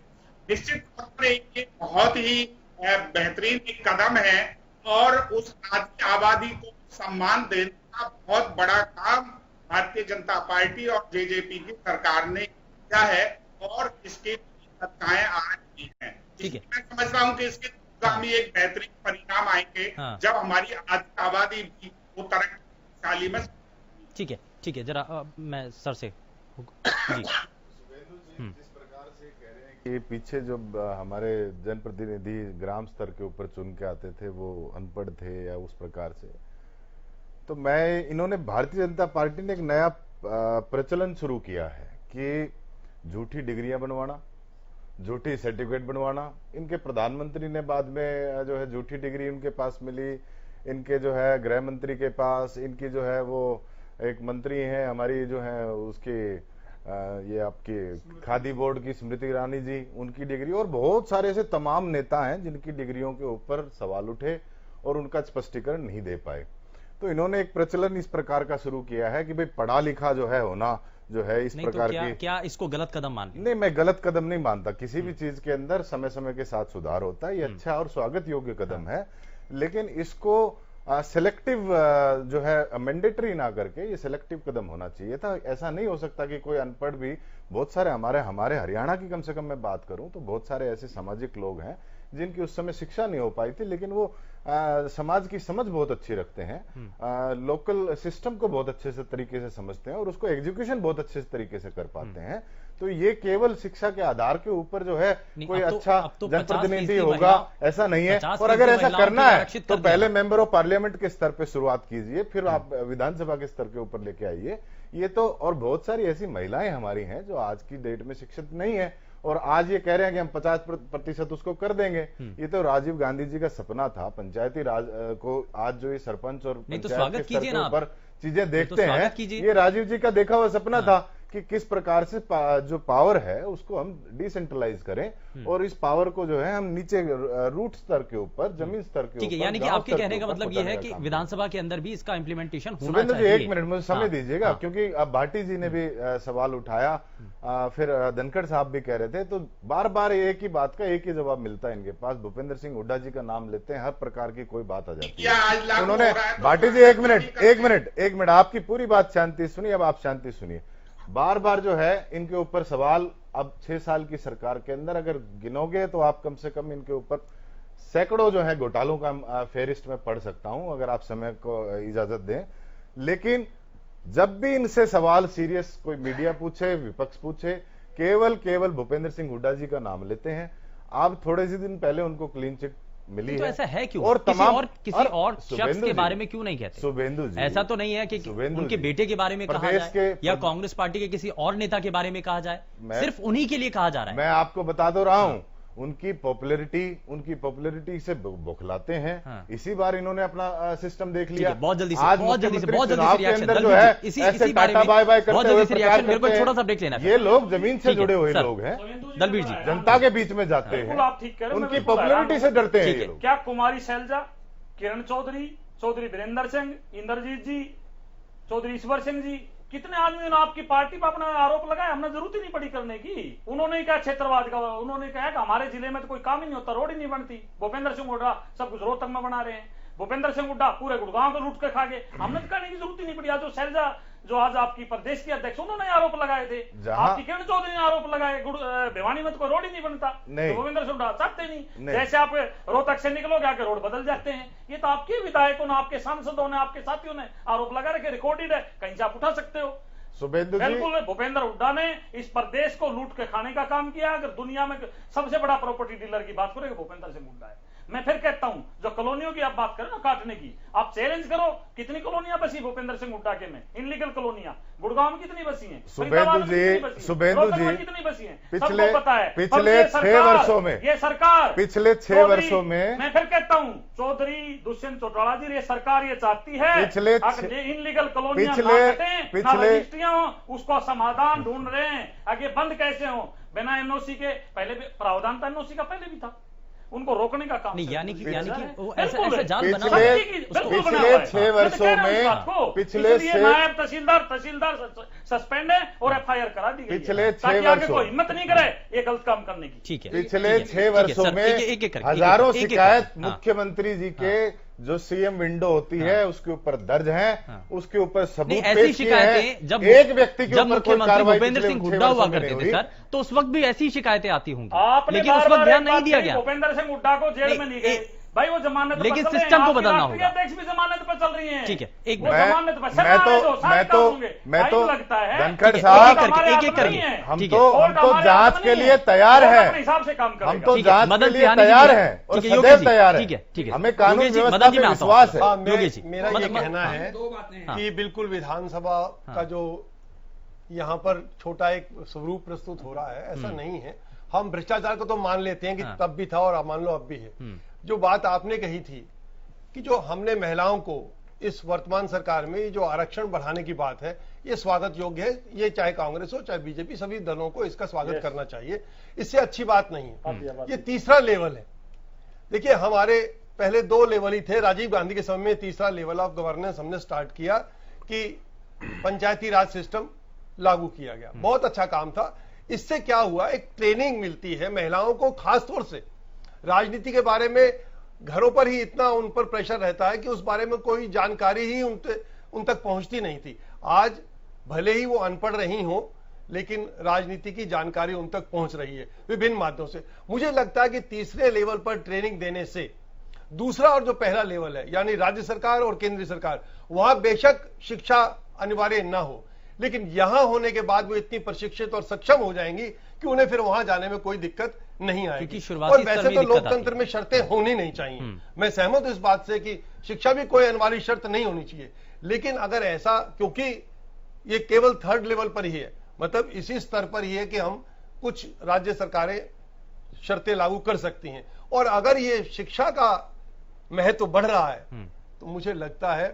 निश्चित तौर पर ये बहुत ही बेहतरीन एक कदम है और उस आबादी को सम्मान देने का बहुत बड़ा काम भारतीय जनता पार्टी और जेजेपी की सरकार ने किया है और इसकी चर्चाएं आ रही हैं। ठीक है, मैं समझता हूं कि इसके आगामी एक बेहतरीन परिणाम आएंगे जब हमारी आबादी भी वो तरक्की में। ठीक है, जरा मैं सर से जी। जिस प्रकार से कह रहे हैं कि पीछे जो हमारे जनप्रतिनिधि ग्राम स्तर के ऊपर चुन के आते थे वो अनपढ़ थे या उस प्रकार से, तो इन्होंने भारतीय जनता पार्टी ने एक नया प्रचलन शुरू किया है कि झूठी डिग्रियां बनवाना, झूठी सर्टिफिकेट बनवाना। इनके प्रधानमंत्री ने बाद में जो है झूठी डिग्री उनके पास मिली, इनके जो है गृह मंत्री के पास, इनकी जो है वो एक मंत्री हैं हमारी जो है उसकी ये आपकी खादी बोर्ड की स्मृति ईरानी जी, उनकी डिग्री, और बहुत सारे ऐसे तमाम नेता हैं जिनकी डिग्रियों के ऊपर सवाल उठे और उनका स्पष्टीकरण नहीं दे पाए। तो इन्होंने एक प्रचलन इस प्रकार का शुरू किया है कि भाई पढ़ा लिखा जो है होना जो है इस प्रकार तो की। क्या इसको गलत कदम मान? नहीं, मैं गलत कदम नहीं मानता। किसी भी चीज के अंदर समय समय के साथ सुधार होता है, ये अच्छा और स्वागत योग्य कदम है, लेकिन इसको सिलेक्टिव जो है मैंडेटरी ना करके ये सिलेक्टिव कदम होना चाहिए था। ऐसा नहीं हो सकता कि कोई अनपढ़ भी, बहुत सारे हमारे हरियाणा की कम से कम मैं बात करूं तो बहुत सारे ऐसे सामाजिक लोग हैं जिनकी उस समय शिक्षा नहीं हो पाई थी, लेकिन वो समाज की समझ बहुत अच्छी रखते हैं, लोकल सिस्टम को बहुत अच्छे से तरीके से समझते हैं और उसको एग्जीक्यूशन बहुत अच्छे से तरीके से कर पाते हैं। तो ये केवल शिक्षा के आधार के ऊपर जो है कोई अच्छा जनप्रतिनिधि होगा ऐसा नहीं है। और अगर ऐसा करना है तो पहले मेंबर ऑफ पार्लियामेंट के स्तर पे शुरुआत कीजिए, फिर आप विधानसभा के स्तर के ऊपर लेके आइए। ये तो, और बहुत सारी ऐसी महिलाएं हमारी हैं जो आज की डेट में शिक्षित नहीं है और आज ये कह रहे हैं कि हम 50% उसको कर देंगे। ये तो राजीव गांधी जी का सपना था। पंचायती राज को आज जो ये सरपंच और पंचायत के स्तर के ऊपर चीजें देखते हैं, ये राजीव जी का देखा हुआ सपना था कि किस प्रकार से जो पावर है उसको हम डिसेंट्रलाइज करें और इस पावर को जो है हम नीचे रूट स्तर के ऊपर, जमीन स्तर के ऊपर। ठीक है, यानी कि आपके कहने का मतलब ये है कि विधानसभा के अंदर भी इसका इम्प्लीमेंटेशन होना सुरेंद्र जी चाहिए। एक मिनट मुझे समय दीजिएगा, क्योंकि अब भाटी जी ने भी सवाल उठाया, फिर धनखड़ साहब भी कह रहे थे, तो बार बार एक ही बात का एक ही जवाब मिलता है इनके पास। भूपेंद्र सिंह हुड्डा जी का नाम लेते हैं, हर प्रकार की कोई बात आ जाती है। उन्होंने भाटी जी एक मिनट आपकी पूरी बात शांति सुनिए, अब आप शांति सुनिए। बार बार जो है इनके ऊपर सवाल, अब 6 साल की सरकार के अंदर अगर गिनोगे तो आप कम से कम इनके ऊपर सैकड़ों जो है घोटालों का फेरिस्ट में पढ़ सकता हूं अगर आप समय को इजाजत दें। लेकिन जब भी इनसे सवाल सीरियस कोई मीडिया पूछे, विपक्ष पूछे, केवल भूपेंद्र सिंह हुड्डा जी का नाम लेते हैं। आप थोड़े से दिन पहले उनको क्लीन चिट मिली तो है। ऐसा है क्यों? और किसी और शख्स के बारे में क्यों नहीं कहते? शुभेंदु जी, ऐसा तो नहीं है कि उनके बेटे के बारे में कहा जाए या कांग्रेस पार्टी के किसी और नेता के बारे में कहा जाए, सिर्फ उन्हीं के लिए कहा जा रहा है। मैं आपको बता दो रहा हूं, उनकी पॉपुलैरिटी से बौखलाते हैं। इसी बार इन्होंने अपना सिस्टम देख लिया। बहुत जल्दी से रिएक्शन जो है ऐसे टाटा बाय बाय करते हुए प्रचार करते हैं। छोटा सा ब्रेक लेना। ये लोग जमीन से जुड़े हुए लोग हैं, दलबीर जी जनता के बीच में जाते हैं, आप ठीक कह रहे हैं, उनकी पॉपुलैरिटी से डरते हैं ये लोग। क्या कुमारी शैलजा, किरण चौधरी, चौधरी वीरेंद्र सिंह, इंद्रजीत जी, चौधरी ईश्वर सिंह जी, कितने आदमियों ने आपकी पार्टी पर अपना आरोप लगाया? हमने जरूरत ही नहीं पड़ी करने की। उन्होंने कहा क्षेत्रवाद का, उन्होंने कहा कि हमारे जिले में तो कोई काम ही नहीं होता, रोड ही नहीं बनती। भूपेंद्र सिंह हुड्डा सब कुछ रोहतक में बना रहे हैं। भूपेंद्र सिंह हुड्डा पूरे गुड़गांव को लूट के खा गए। हमने तो कहने की जरूरत ही नहीं पड़ी। आज जो शैलजा जो आज आपकी प्रदेश की अध्यक्ष, उन्होंने आरोप लगाए थे। आपकी किरण चौधरी ने आरोप लगाए भिवानी में तो कोई रोड ही नहीं बनता। तो भूपेंद्र सिंह हुड्डा चाहते नहीं। जैसे आप रोहतक से निकलोगे आके रोड बदल जाते हैं। ये तो आपके विधायकों ने, आपके सांसदों ने, आपके साथियों ने आरोप लगा रखे, रिकॉर्डेड है, कहीं से आप उठा सकते हो। बिल्कुल, भूपेंद्र हुड्डा ने इस प्रदेश को लूट के खाने का काम किया। अगर दुनिया में सबसे बड़ा प्रॉपर्टी डीलर की बात करें भूपेंद्र सिंह हुड्डा है। मैं फिर कहता हूं, जो कॉलोनियों की आप बात करें ना काटने की, आप चैलेंज करो कितनी कॉलोनियां बसी भूपेंद्र सिंह हुड्डा के में, इनलीगल कॉलोनियां गुड़गांव में कितनी बसी हैं, शुभेंदु जी कितनी बसी हैं, पिछले सबको पता है। पिछले 6 वर्षों में, ये सरकार पिछले 6 वर्षों में, मैं फिर कहता हूं चौधरी दुष्यंत चौटाला जी, ये सरकार ये चाहती है पिछले इनलीगल कॉलोनियां उसको समाधान ढूंढ रहे हैं, आगे बंद कैसे हो बिना एनओसी के, पहले भी प्रावधान था एनओसी का, पहले भी था, उनको रोकने का काम नहीं, यानी कि वो ऐसे जाल बना पिछले 6 वर्षों में, पिछले नायब तहसीलदार सस्पेंड है और एफआईआर करा दी गई, पिछले 6 वर्षों को हिम्मत नहीं करे ये गलत काम करने की। ठीक है, पिछले 6 वर्षों में हजारों शिकायत मुख्यमंत्री जी के जो सीएम विंडो होती है उसके ऊपर दर्ज है, उसके ऊपर सबूत पेश किए हैं। जब एक व्यक्ति के जब ऊपर कोई मुख्यमंत्री कार्रवाई भूपेंद्र सिंह हुड्डा हुआ करते थे सर, तो उस वक्त भी ऐसी शिकायतें आती होंगी, लेकिन उस वक्त ध्यान नहीं दिया गया। भूपेंद्र सिंह हुड्डा को जेल में नहीं गए भाई, वो जमानत, लेकिन सिस्टम को बदलना होगा। अध्यक्ष भी जमानत पर चल रही है। ठीक है, एक मैं तो लगता है धनखड़ साहब एक करके हम तो जांच के लिए तैयार हैं, हिसाब से काम करें, हम तो जांच के लिए तैयार हैं और सदैव तैयार हैं। ठीक है, हमें कानून व्यवस्था पे विश्वास है। मेरा ये कहना है कि बिल्कुल विधानसभा का जो यहाँ पर छोटा एक स्वरूप प्रस्तुत हो रहा है, ऐसा नहीं है। हम भ्रष्टाचार को तो मान लेते हैं कि तब भी था और मान लो अब भी है। जो बात आपने कही थी कि जो हमने महिलाओं को इस वर्तमान सरकार में जो आरक्षण बढ़ाने की बात है, ये स्वागत योग्य है। ये चाहे कांग्रेस हो चाहे बीजेपी, सभी दलों को इसका स्वागत करना चाहिए। इससे अच्छी बात नहीं है। ये तीसरा लेवल है। देखिए, हमारे पहले 2 लेवल ही थे। राजीव गांधी के समय में तीसरा लेवल ऑफ गवर्नेंस हमने स्टार्ट किया कि पंचायती राज सिस्टम लागू किया गया। बहुत अच्छा काम था। इससे क्या हुआ, एक ट्रेनिंग मिलती है महिलाओं को, खासतौर से राजनीति के बारे में घरों पर ही इतना उन पर प्रेशर रहता है कि उस बारे में कोई जानकारी ही उन तक पहुंचती नहीं थी। आज भले ही वो अनपढ़ रही हो, लेकिन राजनीति की जानकारी उन तक पहुंच रही है विभिन्न माध्यमों से। मुझे लगता है कि तीसरे लेवल पर ट्रेनिंग देने से दूसरा और जो पहला लेवल है, यानी राज्य सरकार और केंद्रीय सरकार, वहां बेशक शिक्षा अनिवार्य न हो, लेकिन यहां होने के बाद वो इतनी प्रशिक्षित और सक्षम हो जाएंगी कि उन्हें फिर वहां जाने में कोई दिक्कत नहीं आएगी। और वैसे तो लोकतंत्र में शर्तें होनी नहीं चाहिए। मैं सहमत हूं इस बात से कि शिक्षा भी कोई अनिवार्य शर्त नहीं होनी चाहिए, लेकिन अगर ऐसा, क्योंकि ये केवल 3rd लेवल पर ही है, मतलब इसी स्तर पर ही है कि हम कुछ राज्य सरकारें शर्तें लागू कर सकती हैं। और अगर ये शिक्षा का महत्व बढ़ रहा है तो मुझे लगता है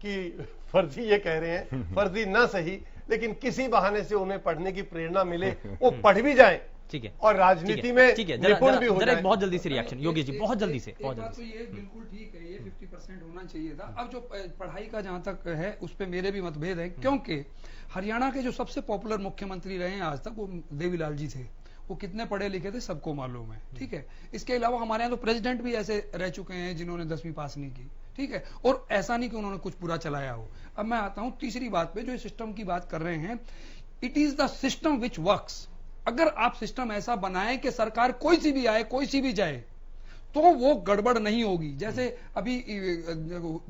कि फर्जी ये कह रहे हैं, फर्जी ना सही, लेकिन किसी बहाने से उन्हें पढ़ने की प्रेरणा मिले, वो पढ़ भी जाएं। ठीक है, और राजनीति में निपुण भी हो जाएं। बहुत जल्दी से रिएक्शन योगेश जी, बहुत जल्दी से। बात तो ये बिल्कुल ठीक है, ये 50% होना चाहिए था। अब जो पढ़ाई का जहां तक है उस पर मेरे भी मतभेद है, क्योंकि हरियाणा के जो सबसे पॉपुलर मुख्यमंत्री रहे हैं आज तक, वो देवीलाल जी थे। वो कितने पढ़े लिखे थे सबको मालूम है। ठीक है, इसके अलावा हमारे यहाँ तो प्रेसिडेंट भी ऐसे रह चुके हैं जिन्होंने 10वीं पास नहीं की। ठीक है, और ऐसा नहीं कि उन्होंने कुछ पूरा चलाया हो। अब मैं आता हूं तीसरी बात पे, जो सिस्टम की बात कर रहे हैं। It is the system which works. अगर आप सिस्टम ऐसा बनाएं कि सरकार कोई सी भी आए, कोई सी भी जाए, तो वो गड़बड़ नहीं होगी। जैसे अभी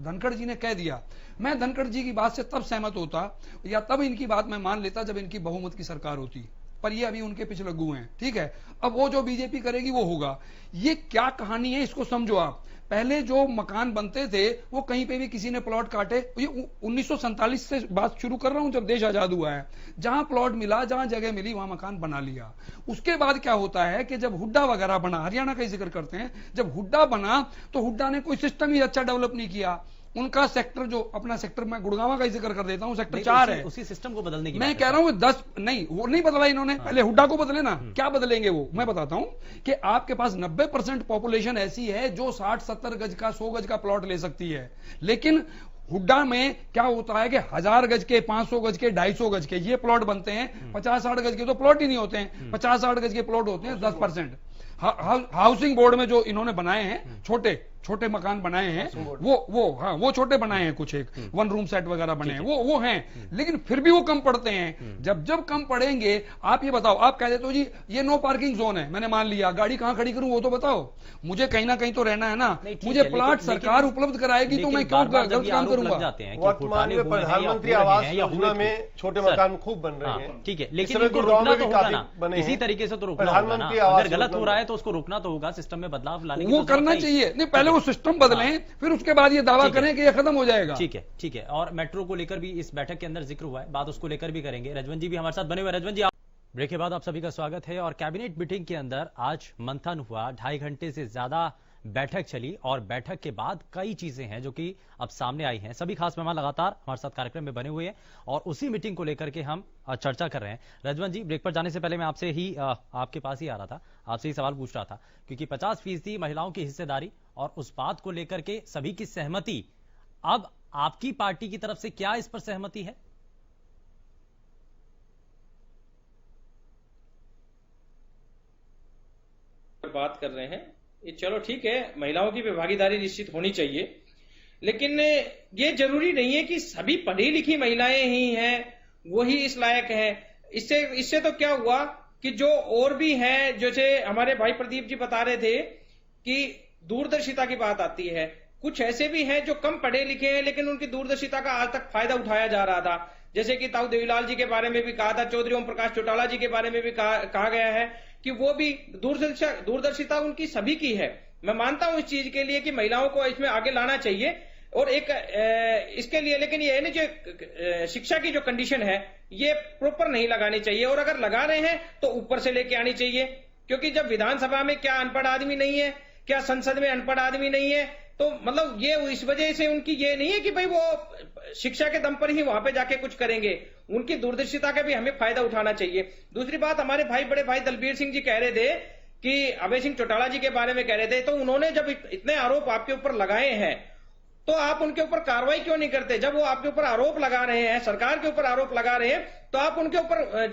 धनखड़ जी ने कह दिया, मैं धनखड़ जी की बात से तब सहमत होता या तब इनकी बात मैं मान लेता जब इनकी बहुमत की सरकार होती, पर ये अभी उनके पिछलग्गू हैं। ठीक है, अब वो जो बीजेपी करेगी वो होगा। ये क्या कहानी है, इसको समझो आप। पहले जो मकान बनते थे वो कहीं पे भी किसी ने प्लॉट काटे, ये 1947 से बात शुरू कर रहा हूं, जब देश आजाद हुआ है। जहां प्लॉट मिला, जहां जगह मिली, वहां मकान बना लिया। उसके बाद क्या होता है कि जब हुड्डा वगैरह बना, हरियाणा का जिक्र करते हैं, जब हुड्डा बना तो हुड्डा ने कोई सिस्टम ही अच्छा डेवलप नहीं किया। उनका सेक्टर, जो अपना सेक्टर, मैं गुड़गांव का ही जिक्र कर देता हूं, सेक्टर 4 है। उसी सिस्टम को बदलने की मैं कह रहा हूं 10 नहीं, वो नहीं बदला इन्होंने। पहले हुड्डा को बदले ना, क्या बदलेंगे वो मैं बताता हूं कि आपके पास 90% पॉपुलेशन ऐसी है जो 60-70 गज का, 100 गज का प्लॉट ले सकती है। लेकिन हुड्डा में क्या होता है कि 1000 गज के, 500 गज के, 250 गज के ये प्लॉट बनते हैं। 50-60 गज के तो प्लॉट ही नहीं होते हैं। 50-60 गज के प्लॉट होते हैं 10%। हाउसिंग बोर्ड में जो इन्होंने बनाए हैं छोटे, छोटे मकान बनाए हैं, वो छोटे बनाए हैं, कुछ एक 1 रूम सेट वगैरह बने हैं, वो हैं, लेकिन फिर भी वो कम पड़ते हैं। जब कम पड़ेंगे, आप ये बताओ, आप कह देते हो जी ये नो पार्किंग जोन है, मैंने मान लिया, गाड़ी कहां खड़ी करूं वो तो बताओ, मुझे कहीं ना कहीं तो रहना है ना, मुझे प्लाट सरकार उपलब्ध कराएगी तो मैं क्यों गलत काम करूंगा। वर्तमान में प्रधानमंत्री आवास योजना में छोटे मकान खूब बन रहे हैं, ठीक है, लेकिन इनको रोकना तो होगा ना, इसी तरीके से तो रोकना होगा ना। अगर गलत हो रहा है तो उसको रोकना तो होगा, सिस्टम में बदलाव लाने की वो करना चाहिए। नहीं, पहले वो सिस्टम बदलें, फिर उसके बाद ये दावा करें कि ये खत्म हो जाएगा। ठीक है। और मेट्रो को लेकर भी इस बैठक के अंदर जिक्र हुआ है, बात उसको लेकर भी करेंगे। रजवन जी भी हमारे साथ बने हुए। रजवन जी, ब्रेक के बाद आप सभी का स्वागत है। और कैबिनेट मीटिंग के अंदर आज मंथन हुआ, 2.5 घंटे से ज्यादा बैठक चली और बैठक के बाद कई चीजें हैं जो कि अब सामने आई हैं। सभी खास मेहमान लगातार हमारे साथ कार्यक्रम में बने हुए हैं और उसी मीटिंग को लेकर के हम चर्चा कर रहे हैं। रजवन जी, ब्रेक पर जाने से पहले मैं आपसे ही आपके पास ही आ रहा था, आपसे ही सवाल पूछ रहा था, क्योंकि 50% महिलाओं की हिस्सेदारी और उस बात को लेकर के सभी की सहमति, अब आपकी पार्टी की तरफ से क्या इस पर सहमति है? बात कर रहे हैं, ये चलो ठीक है, महिलाओं की भी भागीदारी निश्चित होनी चाहिए, लेकिन ये जरूरी नहीं है कि सभी पढ़ी लिखी महिलाएं ही हैं वही इस लायक हैं। इससे तो क्या हुआ कि जो और भी हैं, जैसे हमारे भाई प्रदीप जी बता रहे थे कि दूरदर्शिता की बात आती है, कुछ ऐसे भी हैं जो कम पढ़े लिखे हैं लेकिन उनकी दूरदर्शिता का आज तक फायदा उठाया जा रहा था। जैसे कि ताऊ देवीलाल जी के बारे में भी कहा था, चौधरी ओम प्रकाश चौटाला जी के बारे में भी कहा गया है कि वो भी दूरदर्शिता उनकी सभी की है। मैं मानता हूं इस चीज के लिए कि महिलाओं को इसमें आगे लाना चाहिए और एक इसके लिए, लेकिन ये नहीं, जो शिक्षा की जो कंडीशन है ये प्रॉपर नहीं लगानी चाहिए, और अगर लगा रहे हैं तो ऊपर से लेके आनी चाहिए, क्योंकि जब विधानसभा में क्या अनपढ़ आदमी नहीं है, क्या संसद में अनपढ़ आदमी नहीं है, तो मतलब ये इस वजह से उनकी ये नहीं है कि भाई वो शिक्षा के दम पर ही वहां पे जाके कुछ करेंगे, उनकी दूरदर्शिता का भी हमें फायदा उठाना चाहिए। दूसरी बात, हमारे बड़े भाई दलबीर सिंह जी कह रहे थे कि अभय सिंह चौटाला जी के बारे में कह रहे थे, तो उन्होंने जब इतने आरोप आपके ऊपर लगाए हैं तो आप उनके ऊपर कार्रवाई क्यों नहीं करते? जब वो आपके ऊपर आरोप लगा रहे हैं, सरकार के ऊपर आरोप लगा रहे हैं, तो आप उनके ऊपर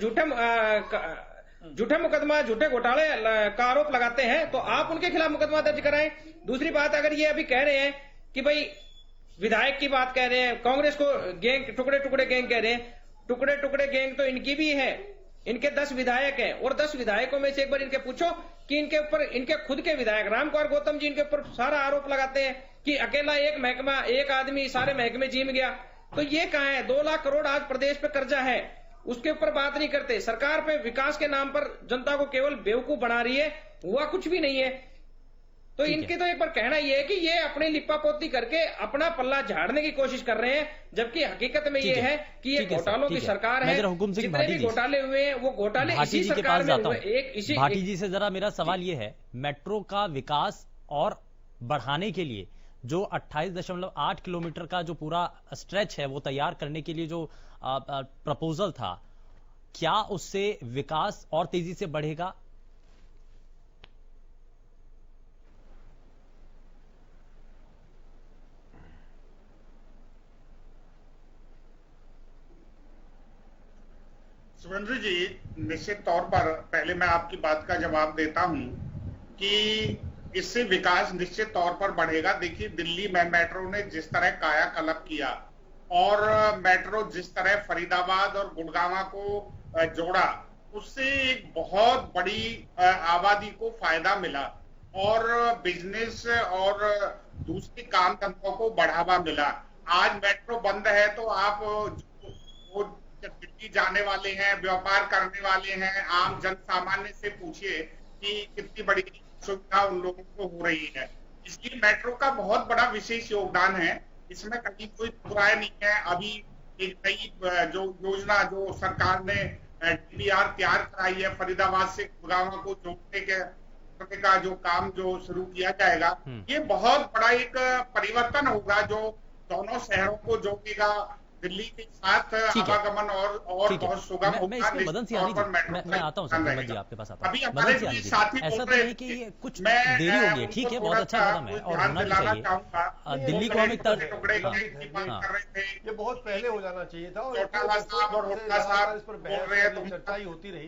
झूठे मुकदमा, झूठे घोटाले का आरोप लगाते हैं, तो आप उनके खिलाफ मुकदमा दर्ज कराएं। दूसरी बात, अगर ये अभी कह रहे हैं कि भाई विधायक की बात कह रहे हैं, कांग्रेस को गैंग, टुकड़े टुकड़े गैंग कह रहे हैं, टुकड़े टुकड़े गैंग तो इनकी भी है, इनके 10 विधायक हैं, और 10 विधायकों में से एक बार इनके पूछो कि इनके ऊपर, इनके खुद के विधायक राम कुमार गौतम जी इनके ऊपर सारा आरोप लगाते हैं कि अकेला एक महकमा, एक आदमी सारे महकमे जीम गया। तो ये कहां है? 2 लाख करोड़ आज प्रदेश पे कर्जा है, उसके ऊपर बात नहीं करते। सरकार पे विकास के नाम पर जनता को केवल बेवकूफ बना रही है, हुआ कुछ भी नहीं है। तो इनके तो एक बार कहना यह है कि ये अपनी लिप्पापोती करके अपना पल्ला झाड़ने की कोशिश कर रहे हैं, जबकि हकीकत में ये है कि ये घोटालों की सरकार है। जितने भी घोटाले हुए हैं वो घोटाले इसी सरकार में हुए। भाटी जी से जरा मेरा सवाल ये है, मेट्रो का विकास और बढ़ाने के लिए जो 28.8 किलोमीटर का जो पूरा स्ट्रेच है वो तैयार करने के लिए जो प्रपोजल था, क्या उससे विकास और तेजी से बढ़ेगा? सुरेंद्र जी, निश्चित तौर पर पहले मैं आपकी बात का जवाब देता हूं कि इससे विकास निश्चित तौर पर बढ़ेगा। देखिए, दिल्ली में मेट्रो ने जिस तरह कायाकल्प किया और मेट्रो जिस तरह फरीदाबाद और गुड़गांव को जोड़ा, उससे एक बहुत बड़ी आबादी को फायदा मिला और बिजनेस और दूसरे काम धंधों को बढ़ावा मिला। आज मेट्रो बंद है तो आप जो दिल्ली जाने वाले हैं, व्यापार करने वाले हैं, आम जन सामान्य से पूछिए कि कितनी बड़ी सुविधा उन लोगों को हो रही है। इसलिए मेट्रो का बहुत बड़ा विशेष योगदान है, इसमें कहीं कोई बुराई नहीं है। अभी एक नई जो योजना जो सरकार ने DBR तैयार कराई है, फरीदाबाद से गुड़गांव को जोड़ने का जो काम जो शुरू किया जाएगा, ये बहुत बड़ा एक परिवर्तन होगा जो दोनों शहरों को जोड़ेगा। दिल्ली के साथ आवागमन और बहुत सुगम होगा। मैं आता हूं सर, मदन जी आपके पास आता हूं। मदन जी, ऐसा तो नहीं कि ये कुछ देरी होगी, ठीक है, बहुत अच्छा कदम है और होना भी चाहिए। दिल्ली को हम एक ये बहुत पहले हो जाना चाहिए था और चौटाला साहब और हुड्डा साहब इस पर बहस चर्चा ही होती रही।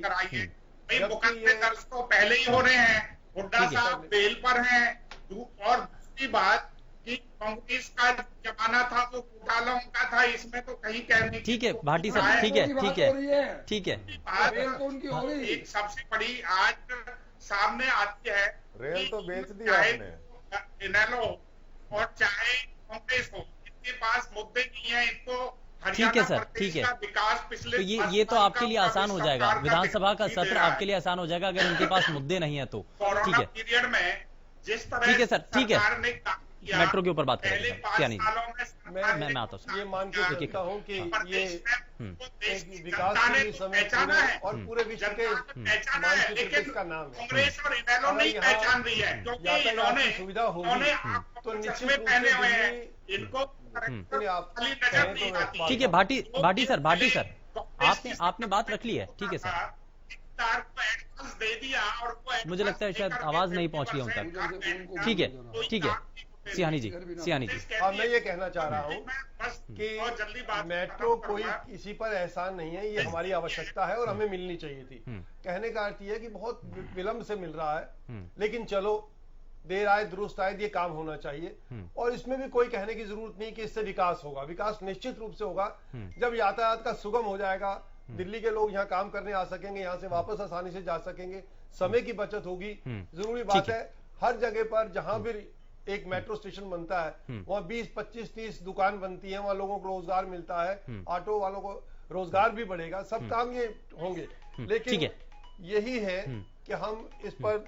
मुकदमे दर्ज तो पहले ही हो रहे हैं, हुड्डा साहब बेल पर हैं और दूसरी बात कि कांग्रेस का जमाना था वो घोटालों का था, इसमें तो कहीं कहने की ठीक है भाटी साहब, ठीक है ठीक है ठीक है। बात तो उनकी हो रही। एक सबसे बड़ी आज सामने आती है, रेल तो बेच दिया आपने। इनेलो और चाहे कांग्रेस हो, इनके पास मुद्दे नहीं है, इनको ठीक है सर, ठीक है। विकास पिछले तो ये तो आपके लिए आसान हो जाएगा, विधानसभा का सत्र आपके लिए आसान हो जाएगा अगर उनके पास मुद्दे नहीं है तो। ठीक है पीरियड में जिस तरह ठीक है सर, ठीक है। सरकार ने काम किया, मेट्रो के ऊपर बात करेंगे पहले सर, क्या नहीं। 5 सालों में सरकार ने मैं आता हूं। ये मान के चलता हूँ कि ये देश की विकास जनता के ने लिए समय पहचाना है और पूरे विश्व के जनता ने पहचाना है, मानचित्र लेकिन इसका नाम है। कांग्रेस और इनेलो अगर नहीं यहाँ पहचान रही है, क्योंकि यातायात इन्होंने की सुविधा होगी, आपको तो निश्चित चश्मे रूप पहने से हुए हैं, दिल्ली इनको आप खाली नजर कहें नहीं तो आती। ठीक है भाटी सर, आपने बात रख ली है, ठीक है सर। तार को एडवांस दे दिया और वो मुझे लगता है शायद आवाज नहीं पहुंच रही उन तक। ठीक है ठीक है, सियानी जी। और मैं ये कहना चाह रहा हूँ कि मेट्रो कोई किसी पर एहसान नहीं है, ये हमारी आवश्यकता है और हमें मिलनी चाहिए थी। कहने का अर्थ ये है कि बहुत विलंब से मिल रहा है, लेकिन चलो देर आए दुरुस्त आए, ये काम होना चाहिए। और इसमें भी कोई कहने की जरूरत नहीं कि इससे विकास होगा। विकास निश्चित रूप से होगा जब यातायात का सुगम हो जाएगा, दिल्ली के लोग यहाँ काम करने आ सकेंगे, यहाँ से वापस आसानी से जा सकेंगे, समय की बचत होगी। जरूरी बात है हर जगह पर जहां भी एक मेट्रो स्टेशन बनता है वहां 20, 25, 30 दुकान बनती है, वहां लोगों को रोजगार मिलता है, ऑटो वालों को रोजगार भी बढ़ेगा, सब काम ये होंगे। लेकिन यही है कि हम इस पर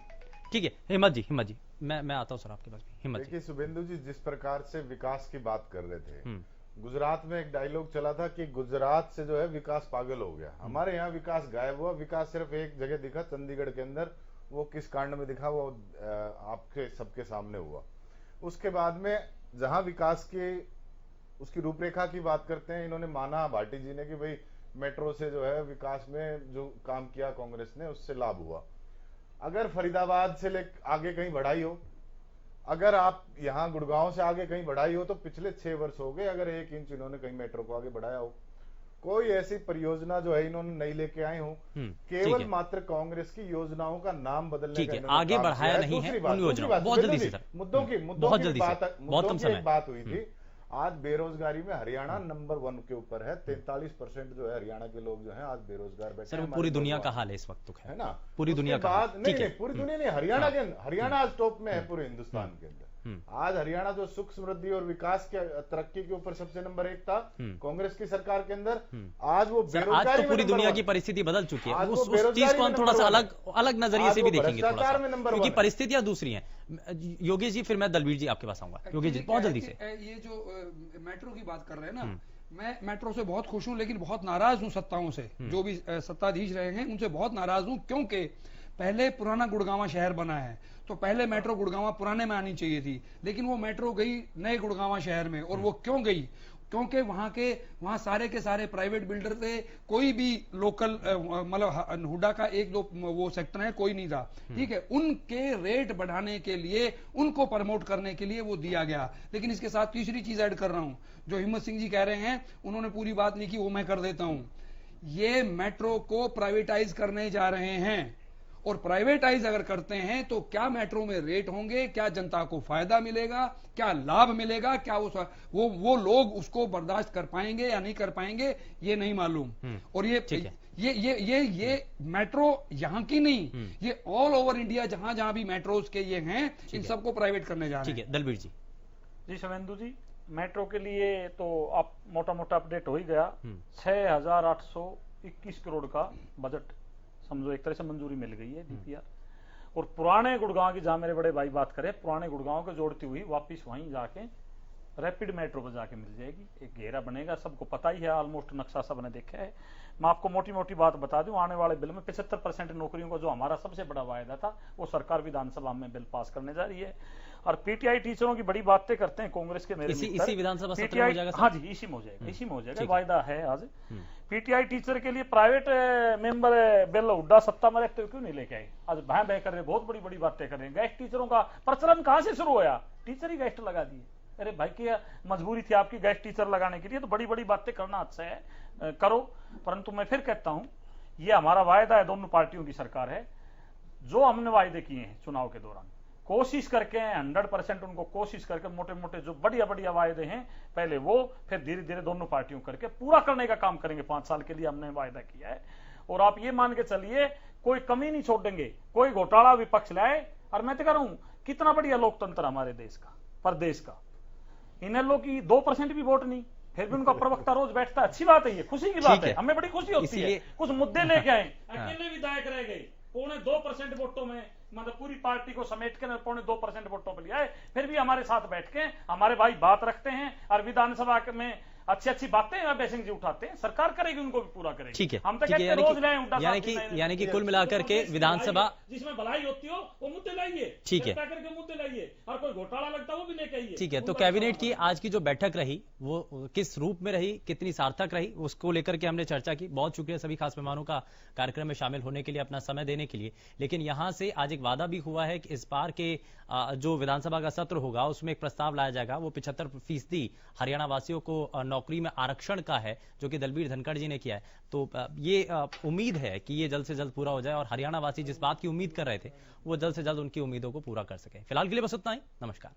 ठीक है। हिम्मत जी मैं आता हूं सर आपके पास। हिम्मत देखिए शुभेंदु जी, जिस प्रकार से विकास की बात कर रहे थे, गुजरात में एक डायलॉग चला था कि गुजरात से जो है विकास पागल हो गया। हमारे यहाँ विकास गायब हुआ। विकास सिर्फ एक जगह दिखा, चंडीगढ़ के अंदर। वो किस कांड में दिखा, वो आपके सबके सामने हुआ। उसके बाद में जहां विकास के उसकी रूपरेखा की बात करते हैं, इन्होंने माना भाटी जी ने कि भाई मेट्रो से जो है विकास में जो काम किया कांग्रेस ने उससे लाभ हुआ। अगर फरीदाबाद से आगे कहीं बढ़ाई हो, अगर आप यहाँ गुड़गांव से आगे कहीं बढ़ाई हो, तो पिछले 6 वर्ष हो गए अगर 1 इंच इन्होंने कहीं मेट्रो को आगे बढ़ाया हो। कोई ऐसी परियोजना जो है इन्होंने नहीं लेके आए हो, केवल मात्र कांग्रेस की योजनाओं का नाम बदलने का आगे बढ़ाया नहीं है उन योजनाओं। बहुत जल्दी से सर, मुद्दों की बात हुई थी। आज बेरोजगारी में हरियाणा नंबर 1 के ऊपर है। 43% जो है हरियाणा के लोग जो हैं आज बेरोजगार बैठे सर। पूरी दुनिया का हाल है इस वक्त, है ना? पूरी दुनिया का बात नहीं, पूरी दुनिया नहीं, हरियाणा आज टॉप में है पूरे हिंदुस्तान के अंदर। आज हरियाणा जो सुख समृद्धि और विकास के तरक्की के ऊपर सबसे नंबर 1 था कांग्रेस की सरकार के अंदर। आज वो बेरोजगारी, आज तो पूरी दुनिया की परिस्थिति बदल चुकी है। उस चीज को हम थोड़ा सा अलग नजरिए से भी देखेंगे थोड़ा सा, क्योंकि परिस्थितियां दूसरी हैं। योगेश जी, फिर मैं दलवीर जी आपके पास आऊंगा। योगेश जी बहुत जल्दी से। ये जो मेट्रो की बात कर रहे हैं ना, मैं मेट्रो से बहुत खुश हूं, लेकिन बहुत नाराज हूं सत्ताओं से। जो भी सत्ताधीश रहे हैं उनसे बहुत नाराज हूं, क्योंकि पहले पुराना गुड़गांवा शहर बना है, तो पहले मेट्रो गुड़गांवा पुराने में आनी चाहिए थी, लेकिन वो मेट्रो गई नए गुड़गांवा शहर में। और वो क्यों गई? क्योंकि वहां सारे के सारे प्राइवेट बिल्डर थे, कोई भी लोकल मतलब हुडा का 1-2 वो सेक्टर है कोई नहीं था। ठीक है, उनके रेट बढ़ाने के लिए, उनको प्रमोट करने के लिए वो दिया गया। लेकिन इसके साथ तीसरी चीज ऐड कर रहा हूं, जो हिम्मत सिंह जी कह रहे हैं, उन्होंने पूरी बात लिखी, वो मैं कर देता हूं। ये मेट्रो को प्राइवेटाइज करने जा रहे हैं, और प्राइवेटाइज अगर करते हैं तो क्या मेट्रो में रेट होंगे, क्या जनता को फायदा मिलेगा, क्या लाभ मिलेगा, क्या वो लोग उसको बर्दाश्त कर पाएंगे या नहीं कर पाएंगे, ये नहीं मालूम। और ये मेट्रो यहाँ की नहीं, ये ऑल ओवर इंडिया जहां जहां भी मेट्रोज के ये हैं, इन सबको प्राइवेट करने जा रहे हैं। ठीक है, दलबीर जी। जी शुभेंदु जी, मेट्रो के लिए तो आप मोटा मोटा अपडेट हो ही गया। 6,821 करोड़ का बजट समझो एक तरह से मंजूरी मिल गई है डीपीआर। और पुराने गुड़गांव की, जहां मेरे बड़े भाई बात करें, पुराने गुड़गांव को जोड़ती हुई वापिस वहीं जाके रैपिड मेट्रो पर जाके मिल जाएगी। एक घेरा बनेगा, सबको पता ही है, ऑलमोस्ट नक्शा सबने देखा है। मैं आपको मोटी मोटी बात बता दूं, आने वाले बिल में 75% नौकरियों का जो हमारा सबसे बड़ा वायदा था, वो सरकार विधानसभा में बिल पास करने जा रही है। और पीटीआई टीचरों की बड़ी बातें करते हैं कांग्रेस के मेरे इसी विधानसभा सत्र में हो जाएगा। हाँ जी, इसी में हो जाएगा, इसी में हो जाएगा, वायदा है आज। पीटीआई टीचर के लिए प्राइवेट मेंबर बिल हुड्डा सत्ता में रखते हुए क्यों नहीं लेके आए? आज भय कर रहे, बहुत बड़ी बड़ी बातें कर रहे हैं। गेस्ट टीचरों का प्रचलन कहां से शुरू होया? टीचर ही गेस्ट लगा दिए। अरे भाई, क्या मजबूरी थी आपकी गेस्ट टीचर लगाने के लिए? तो बड़ी बड़ी बातें करना अच्छा है, करो। परंतु मैं फिर कहता हूं, ये हमारा वायदा है, दोनों पार्टियों की सरकार है, जो हमने वायदे किए हैं चुनाव के दौरान, कोशिश करके 100% उनको कोशिश करके मोटे मोटे जो बढ़िया बढ़िया वायदे हैं पहले वो, फिर धीरे धीरे दोनों पार्टियों करके पूरा करने का काम करेंगे। 5 साल के लिए हमने वायदा किया है और आप ये मान के चलिए कोई कमी नहीं छोड़ेंगे, कोई घोटाला विपक्ष लाए। और मैं तो कह रहा हूं कितना बढ़िया लोकतंत्र हमारे देश का, प्रदेश का। इन लोग की 2% भी वोट नहीं, फिर भी उनका प्रवक्ता रोज बैठता है। अच्छी बात है, ये खुशी की बात है, हमें बड़ी खुशी होती है। कुछ मुद्दे लेके आए, अकेले विधायक रह गए, 2.25% वोटों में, मतलब पूरी पार्टी को समेट कर 2.25% वोटों पर लिया है, फिर भी हमारे साथ बैठ के हमारे भाई बात रखते हैं और विधानसभा में अच्छी अच्छी बातें बेसिंग जी उठाते हैं। सरकार करेगी, उनको भी पूरा करेगी। ठीक है, हम तो कहते हैं रोज लाएं, यानी कि कुल मिलाकर के विधानसभा जिसमें भलाई होती हो वो मुद्दे लाइए, ठीक है, करके मुद्दे लाइए, और कोई घोटाला लगता है वो भी नहीं कहिए। ठीक है, तो कैबिनेट की आज की जो बैठक रही वो किस रूप में रही, कितनी सार्थक रही, उसको लेकर के हमने चर्चा की। बहुत शुक्रिया सभी खास मेहमानों का कार्यक्रम में शामिल होने के लिए, अपना समय देने के लिए। लेकिन यहां से आज एक वादा भी हुआ है कि इस बार के जो विधानसभा का सत्र होगा उसमें एक प्रस्ताव लाया जाएगा, वो 75% हरियाणा वासियों को नौकरी में आरक्षण का है, जो कि दलबीर धनखड़ जी ने किया है। तो ये उम्मीद है कि ये जल्द से जल्द पूरा हो जाए और हरियाणा वासी जिस बात की उम्मीद कर रहे थे वो जल्द से जल्द उनकी उम्मीदों को पूरा कर सके। फिलहाल के लिए बस उतना ही। नमस्कार।